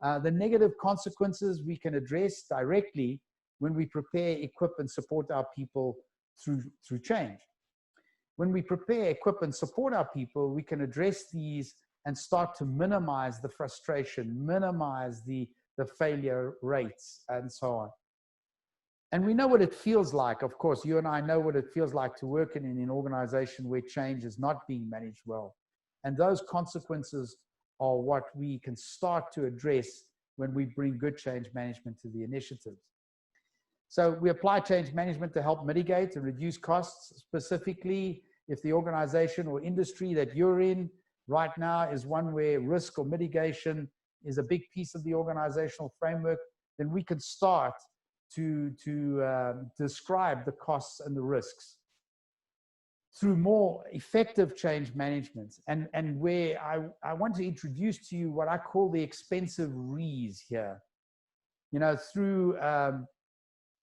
The negative consequences we can address directly when we prepare, equip, and support our people through change. when we prepare, equip, and support our people, we can address these and start to minimize the frustration, minimize the failure rates, and so on. And we know what it feels like. Of course, you and I know what it feels like to work in an organization where change is not being managed well. And those consequences are what we can start to address when we bring good change management to the initiatives. So we apply change management to help mitigate and reduce costs, specifically if the organization or industry that you're in right now is one where risk or mitigation is a big piece of the organizational framework, then we can start to describe the costs and the risks through more effective change management. And where I want to introduce to you what I call the expensive re's here. You know, through,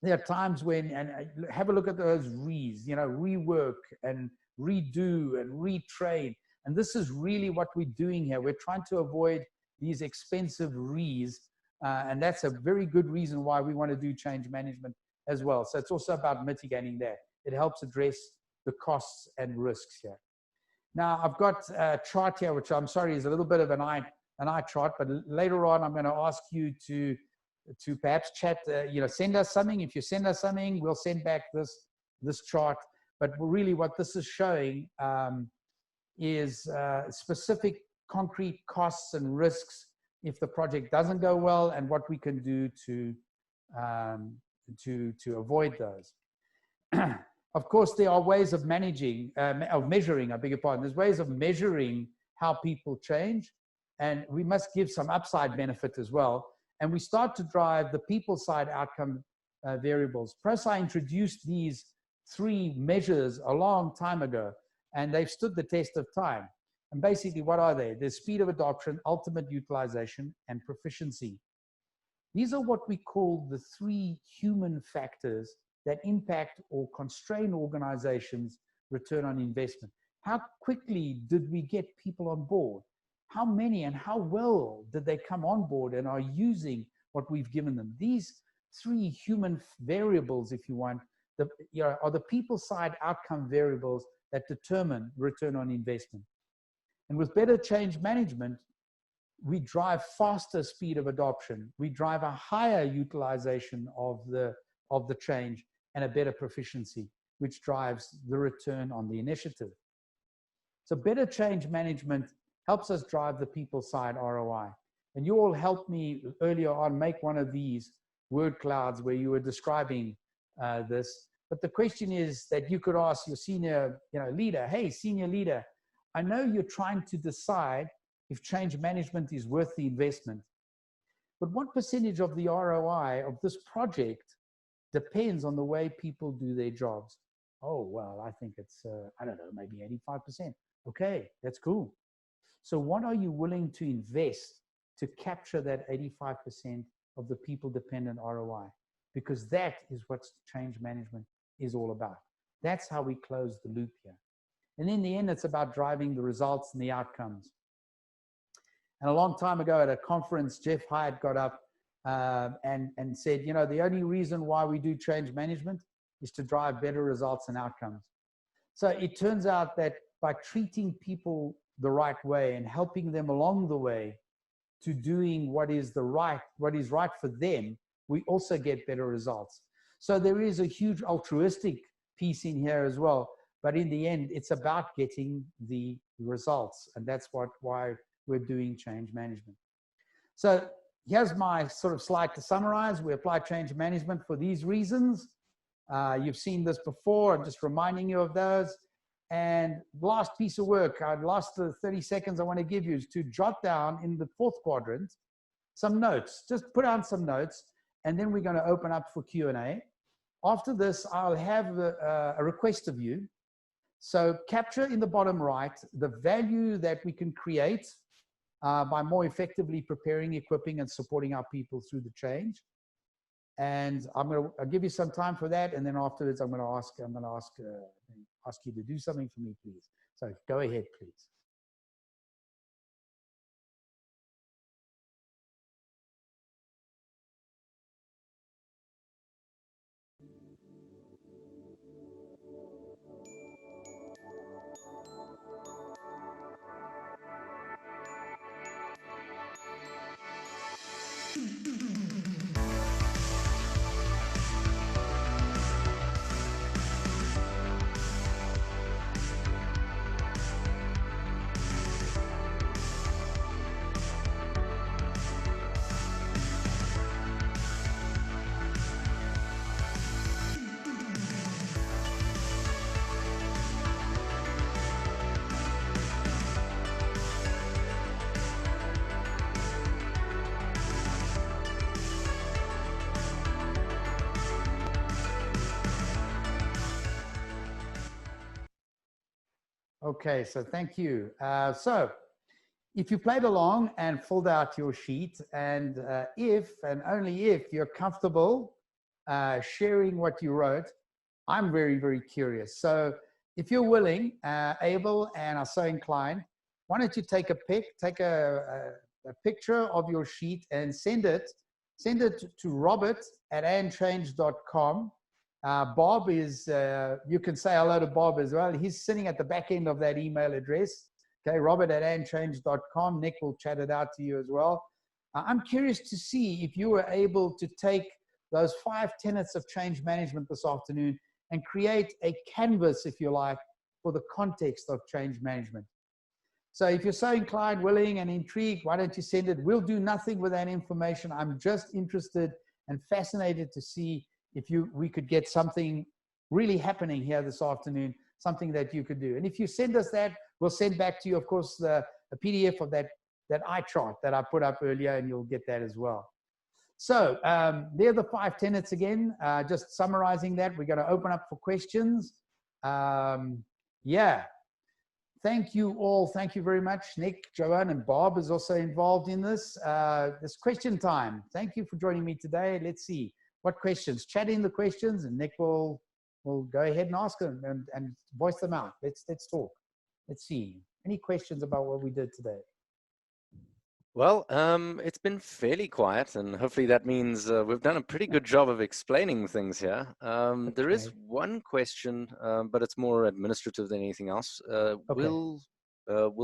there are times when, and have a look at those re's, you know, rework and redo and retrain. And this is really what we're doing here. We're trying to avoid these expensive re's. And that's a very good reason why we want to do change management as well. So it's also about mitigating that. It helps address the costs and risks here. Now, I've got a chart here, which I'm sorry is a little bit of an eye chart, but later on, I'm going to ask you to perhaps chat, you know, send us something. If you send us something, we'll send back this chart. But really what this is showing is specific concrete costs and risks if the project doesn't go well, and what we can do to avoid those. Of course, there are ways of managing, of measuring, I beg your pardon. There's ways of measuring how people change, and we must give some upside benefit as well. And we start to drive the people side outcome variables. ProSci introduced these 3 measures a long time ago, and they've stood the test of time. And basically, what are they? There's speed of adoption, ultimate utilization, and proficiency. These are what we call the 3 human factors that impact or constrain organizations' return on investment. How quickly did we get people on board? How many and how well did they come on board and are using what we've given them? These 3 human variables, if you want, are the people side outcome variables that determine return on investment. And with better change management, we drive faster speed of adoption. We drive a higher utilization of the change and a better proficiency, which drives the return on the initiative. So better change management helps us drive the people side ROI. And you all helped me earlier on make one of these word clouds where you were describing this. But the question is that you could ask your senior leader, hey, senior leader, I know you're trying to decide if change management is worth the investment, but what percentage of the ROI of this project depends on the way people do their jobs? Oh, well, I think it's, I don't know, maybe 85%. Okay, that's cool. So what are you willing to invest to capture that 85% of the people dependent ROI? Because that is what change management is all about. That's how we close the loop here. And in the end, it's about driving the results and the outcomes. And a long time ago at a conference, Jeff Hyatt got up and said, you know, the only reason why we do change management is to drive better results and outcomes. So it turns out that by treating people the right way and helping them along the way to doing what is right for them, we also get better results. So there is a huge altruistic piece in here as well. But in the end, it's about getting the results. And that's why we're doing change management. So here's my sort of slide to summarize. We apply change management for these reasons. You've seen this before. I'm just reminding you of those. And last piece of work, last 30 seconds I want to give you is to jot down in the 4th quadrant some notes. Just put down some notes, and then we're going to open up for Q&A. After this, I'll have a request of you. So capture in the bottom right the value that we can create by more effectively preparing, equipping, and supporting our people through the change. And I'll give you some time for that, and then afterwards I'm going to ask you to do something for me, please. So go ahead, please. Okay, so thank you. So if you played along and filled out your sheet, and if and only if you're comfortable sharing what you wrote, I'm very, very curious. So if you're willing, able, and are so inclined, why don't you take a picture of your sheet and send it to robert@anchange.com. Bob is, you can say hello to Bob as well. He's sitting at the back end of that email address. Okay, robert@anchange.com. Nick will chat it out to you as well. I'm curious to see if you were able to take those 5 tenets of change management this afternoon and create a canvas, if you like, for the context of change management. So if you're so inclined, willing, and intrigued, why don't you send it? We'll do nothing with that information. I'm just interested and fascinated to see if we could get something really happening here this afternoon, something that you could do. And if you send us that, we'll send back to you, of course, a PDF of that eye chart that I put up earlier, and you'll get that as well. So there are the 5 tenets again. Just summarizing that, we're going to open up for questions. Yeah. Thank you all. Thank you very much. Nick, Joanne, and Bob is also involved in this. This question time. Thank you for joining me today. Let's see what questions. Chat in the questions, and Nick will go ahead and ask them and voice them out. Let's talk. Let's see. Any questions about what we did today? Well, it's been fairly quiet, and hopefully that means we've done a pretty good job of explaining things here. Okay. There is one question, but it's more administrative than anything else. Okay. Will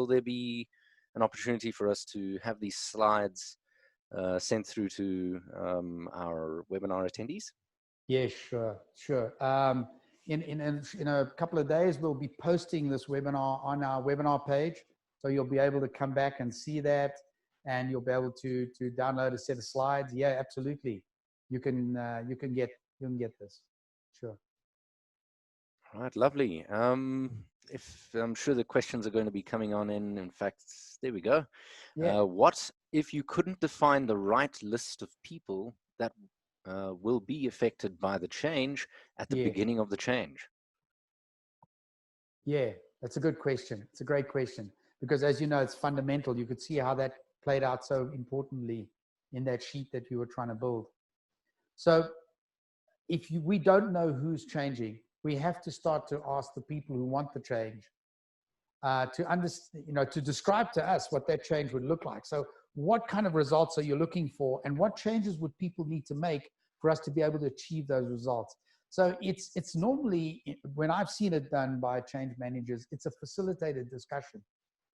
there be an opportunity for us to have these slides sent through to our webinar attendees? Yeah, sure. In a couple of days, we'll be posting this webinar on our webinar page. So you'll be able to come back and see that, and you'll be able to download a set of slides. Yeah, absolutely. You can get this. Sure. All right, lovely. If I'm sure the questions are going to be coming on in. In fact, there we go. Yeah. What if you couldn't define the right list of people that will be affected by the change at the beginning of the change? Yeah, that's a good question. It's a great question, because as you know, it's fundamental. You could see how that played out so importantly in that sheet that we were trying to build. So if we don't know who's changing, we have to start to ask the people who want the change to understand, to describe to us what that change would look like. So what kind of results are you looking for, and what changes would people need to make for us to be able to achieve those results? So it's normally, when I've seen it done by change managers, it's a facilitated discussion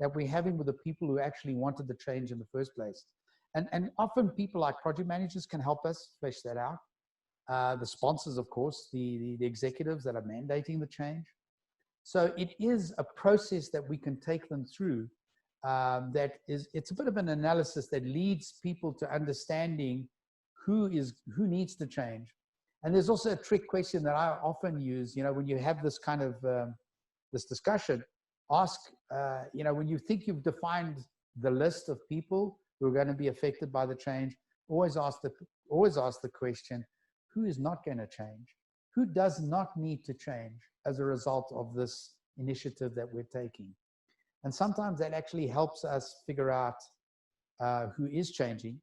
that we're having with the people who actually wanted the change in the first place. And often people like project managers can help us flesh that out. The sponsors, of course, the executives that are mandating the change. So it is a process that we can take them through. It's a bit of an analysis that leads people to understanding who needs to change. And there's also a trick question that I often use, when you have this kind of this discussion, ask, when you think you've defined the list of people who are going to be affected by the change, always ask the question, who is not going to change? Who does not need to change as a result of this initiative that we're taking? And sometimes that actually helps us figure out who is changing,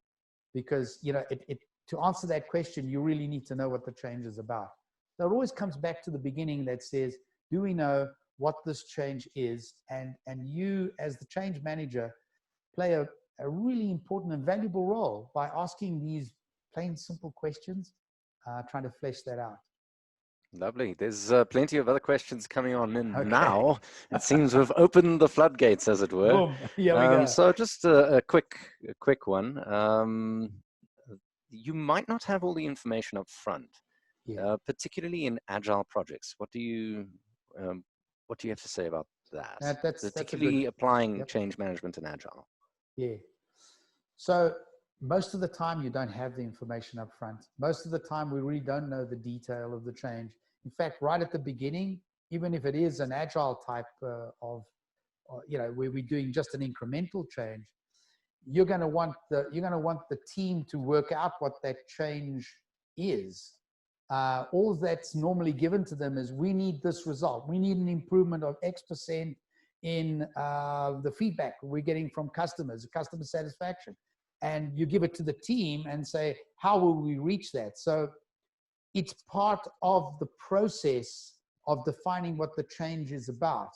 because, to answer that question, you really need to know what the change is about. So it always comes back to the beginning that says, do we know what this change is? And you, as the change manager, play a really important and valuable role by asking these plain, simple questions, trying to flesh that out. Lovely. There's plenty of other questions coming on in now. It seems we've opened the floodgates, as it were. Boom. Here we go. So just a quick one. You might not have all the information up front, particularly in agile projects. What do you have to say about that? Particularly applying change management in agile. Yeah. So most of the time, you don't have the information up front. Most of the time, we really don't know the detail of the change. In fact, right at the beginning, even if it is an agile type where we're doing just an incremental change, you're going to want the team to work out what that change is. All that's normally given to them is, we need this result. We need an improvement of X%. in the feedback we're getting from customers, customer satisfaction. And you give it to the team and say, how will we reach that? So it's part of the process of defining what the change is about.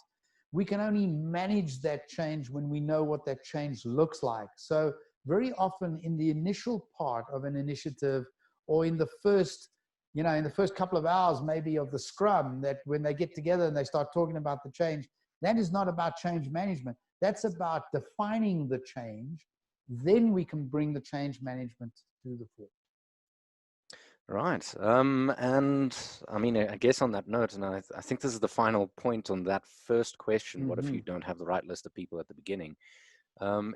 We can only manage that change when we know what that change looks like. So very often in the initial part of an initiative, or in the first, in the first couple of hours maybe of the scrum, that when they get together and they start talking about the change, that is not about change management. That's about defining the change. Then we can bring the change management to the fore. Right. And I mean, I guess on that note, and I think this is the final point on that first question, what if you don't have the right list of people at the beginning?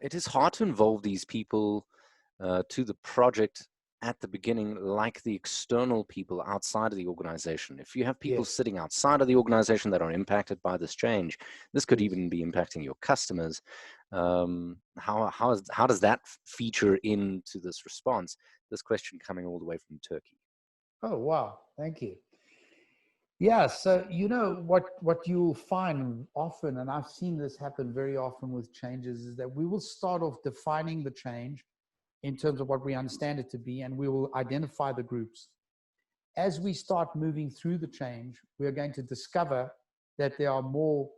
It is hard to involve these people to the project at the beginning, like the external people outside of the organization. If you have people sitting outside of the organization that are impacted by this change, this could even be impacting your customers. How does that feature into this response? This question coming all the way from Turkey. Oh, wow. Thank you. Yeah. So, what you'll find often, and I've seen this happen very often with changes, is that we will start off defining the change in terms of what we understand it to be, and we will identify the groups. As we start moving through the change, we are going to discover that there are more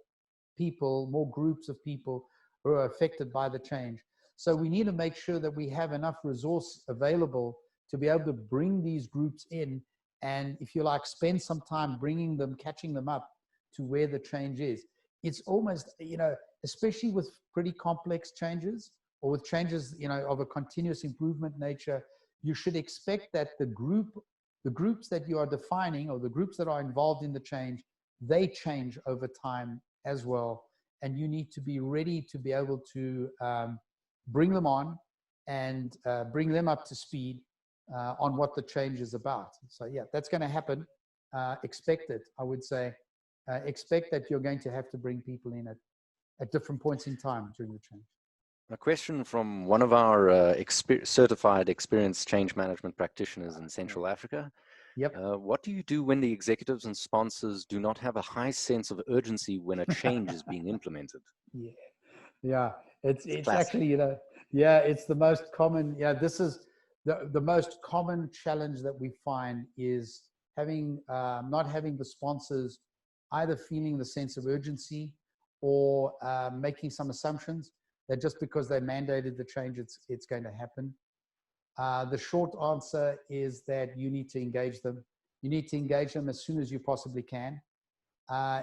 people, more groups of people who are affected by the change. So we need to make sure that we have enough resource available to be able to bring these groups in, and, if you like, spend some time bringing them, catching them up to where the change is. It's almost, especially with pretty complex changes, or with changes, of a continuous improvement nature, you should expect that the groups that you are defining, or the groups that are involved in the change, they change over time as well. And you need to be ready to be able to bring them on and bring them up to speed on what the change is about. So yeah, that's going to happen. Expect it, I would say. Expect that you're going to have to bring people in at different points in time during the change. A question from one of our certified experienced change management practitioners in Central Africa. Yep. What do you do when the executives and sponsors do not have a high sense of urgency when a change is being implemented? Yeah. It's classic. actually, it's the most common. Yeah, this is the most common challenge that we find, is not having the sponsors either feeling the sense of urgency, or making some assumptions that just because they mandated the change, it's going to happen. The short answer is that you need to engage them. You need to engage them as soon as you possibly can.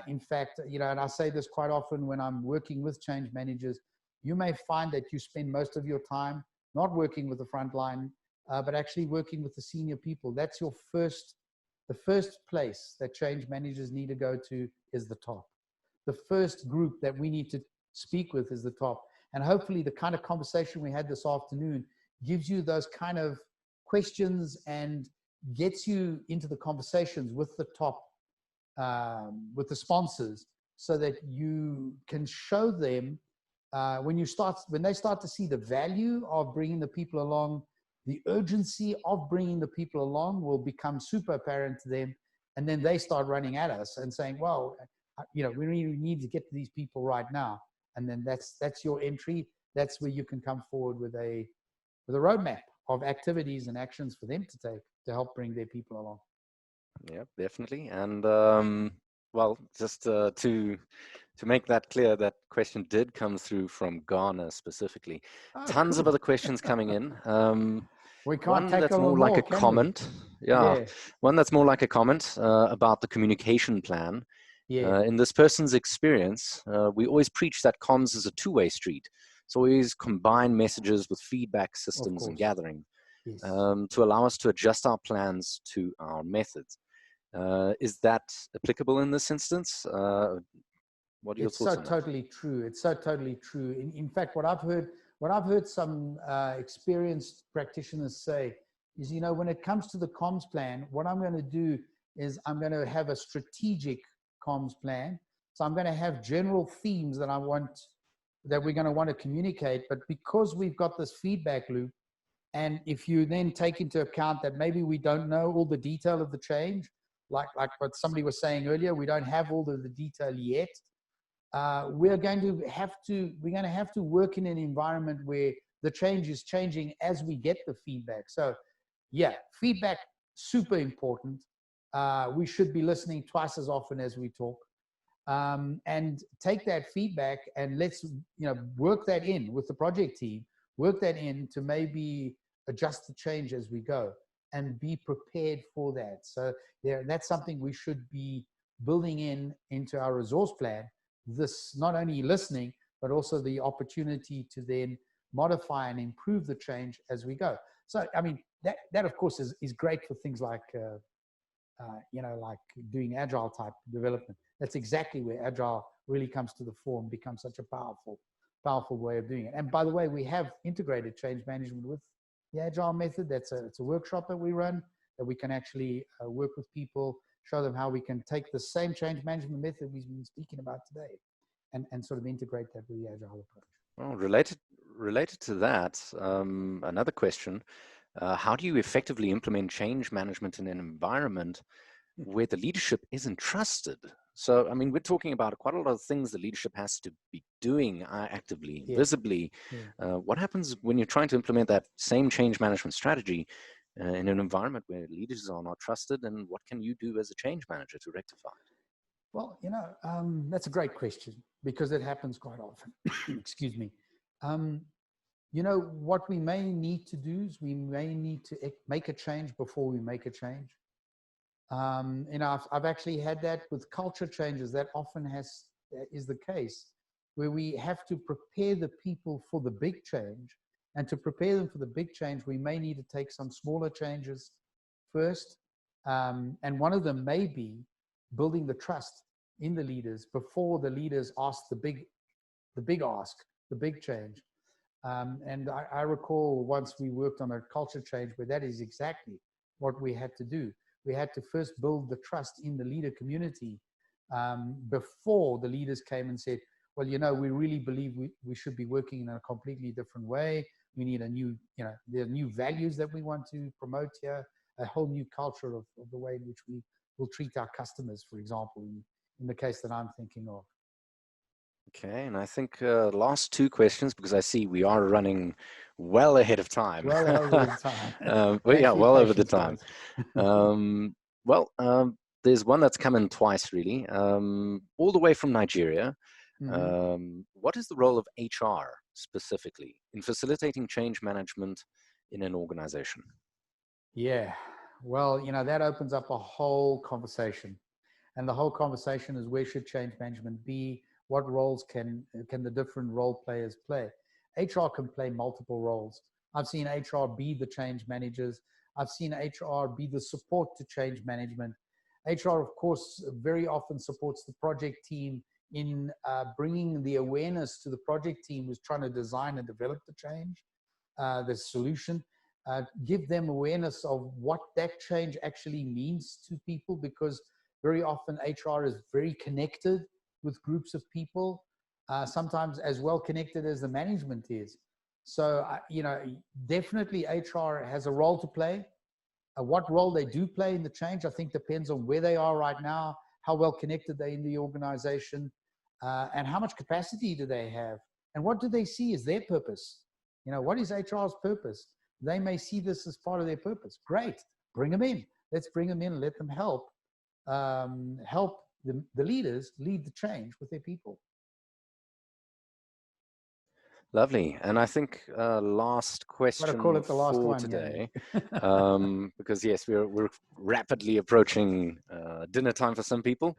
In fact, and I say this quite often when I'm working with change managers, you may find that you spend most of your time not working with the front line, but actually working with the senior people. That's the first place that change managers need to go to is the top. The first group that we need to speak with is the top. And hopefully the kind of conversation we had this afternoon gives you those kind of questions and gets you into the conversations with the top, with the sponsors, so that you can show them when they start to see the value of bringing the people along, the urgency of bringing the people along will become super apparent to them. And then they start running at us and saying, well, we really need to get to these people right now. And then that's your entry. That's where you can come forward with a roadmap of activities and actions for them to take to help bring their people along. Yeah, definitely. And well, just to make that clear, that question did come through from Ghana specifically. Tons of other questions coming in. We can't one that's tackle more them like all, a can we? comment. Yeah, one that's more like a comment about the communication plan. In this person's experience, we always preach that comms is a two-way street. So we always combine messages with feedback systems and gathering to allow us to adjust our plans to our methods. Is that applicable in this instance? What are your thoughts on that? It's so totally true. It's so totally true. In fact, what I've heard some experienced practitioners say is, when it comes to the comms plan, what I'm going to do is I'm going to have a strategic comms plan. So I'm going to have general themes that we're going to want to communicate. But because we've got this feedback loop, and if you then take into account that maybe we don't know all the detail of the change, like what somebody was saying earlier, we don't have all of the detail yet. we're going to have to work in an environment where the change is changing as we get the feedback. So yeah, feedback, super important. We should be listening twice as often as we talk, and take that feedback and let's, work that in with the project team, work that in to maybe adjust the change as we go and be prepared for that. So that's something we should be building into our resource plan. This not only listening, but also the opportunity to then modify and improve the change as we go. So, I mean, that of course is great for things like, like doing agile type development. That's exactly where agile really comes to the fore and becomes such a powerful way of doing it. And by the way, we have integrated change management with the agile method. It's a workshop that we run that we can actually work with people, show them how we can take the same change management method we've been speaking about today and sort of integrate that with the agile approach. Well, related to that, another question, how do you effectively implement change management in an environment where the leadership isn't trusted? So, I mean, we're talking about quite a lot of things the leadership has to be doing actively, visibly. What happens when you're trying to implement that same change management strategy in an environment where leaders are not trusted, and what can you do as a change manager to rectify it? Well, that's a great question because it happens quite often. Excuse me. What we may need to do is we may need to make a change before we make a change. I've actually had that with culture changes. That often is the case, where we have to prepare the people for the big change. And to prepare them for the big change, we may need to take some smaller changes first. And one of them may be building the trust in the leaders before the leaders ask the big ask, the big change. And I recall once we worked on a culture change where that is exactly what we had to do. We had to first build the trust in the leader community before the leaders came and said, well, we really believe we should be working in a completely different way. We need a new, there are new values that we want to promote here, a whole new culture of the way in which we will treat our customers, for example, in the case that I'm thinking of. Okay, and I think last two questions, because I see we are running well ahead of time. Well over the time. But yeah, well over the Patience, time. There's one that's come in twice, really, all the way from Nigeria. What is the role of HR specifically in facilitating change management in an organization? Yeah, well, that opens up a whole conversation. And the whole conversation is, where should change management be? What roles can the different role players play? HR can play multiple roles. I've seen HR be the change managers. I've seen HR be the support to change management. HR, of course, very often supports the project team in bringing the awareness to the project team who's trying to design and develop the change, the solution. Give them awareness of what that change actually means to people, because very often HR is very connected with groups of people, sometimes as well connected as the management is. So, definitely HR has a role to play. What role they do play in the change, I think, depends on where they are right now, how well connected they are in the organization, and how much capacity do they have, and what do they see as their purpose? What is HR's purpose? They may see this as part of their purpose. Great, bring them in. Let's bring them in and let them help the leaders lead the change with their people. Lovely. And I think last question call it the last for one, today, because yes, we're rapidly approaching dinner time for some people.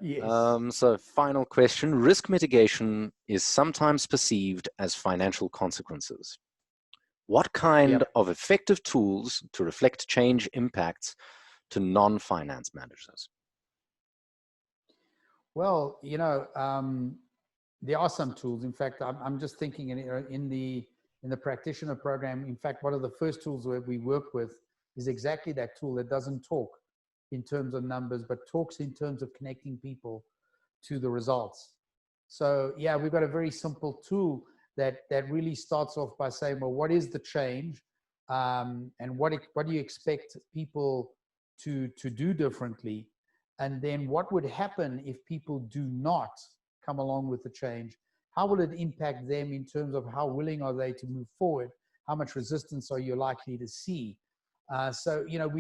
Yes. So final question, risk mitigation is sometimes perceived as financial consequences. What kind of effective tools to reflect change impacts to non-finance managers? Well, there are some tools. In fact, I'm just thinking in the practitioner program. In fact, one of the first tools that we work with is exactly that tool that doesn't talk in terms of numbers, but talks in terms of connecting people to the results. So yeah, we've got a very simple tool that really starts off by saying, well, what is the change, and what do you expect people to do differently? And then what would happen if people do not come along with the change? How will it impact them in terms of how willing are they to move forward? How much resistance are you likely to see? So, you know,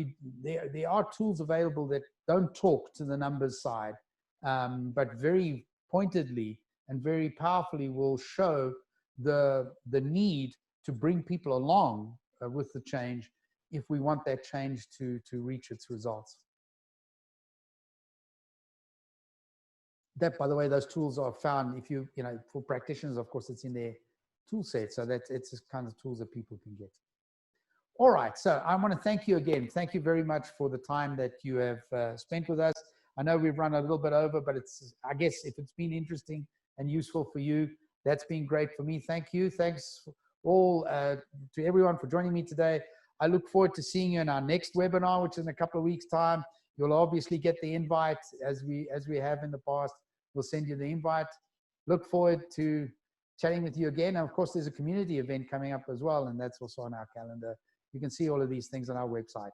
there are tools available that don't talk to the numbers side, but very pointedly and very powerfully will show the need to bring people along with the change if we want that change to reach its results. That, by the way, those tools are found if you know, for practitioners, of course, it's in their tool set. So that it's the kind of tools that people can get. All right. So I want to thank you again. Thank you very much for the time that you have spent with us. I know we've run a little bit over, but it's, I guess if it's been interesting and useful for you, that's been great for me. Thank you. Thanks all to everyone for joining me today. I look forward to seeing you in our next webinar, which is in a couple of weeks' time. You'll obviously get the invite as we have in the past. We'll send you the invite. Look forward to chatting with you again. And of course, there's a community event coming up as well, and that's also on our calendar. You can see all of these things on our website.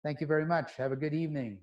Thank you very much. Have a good evening.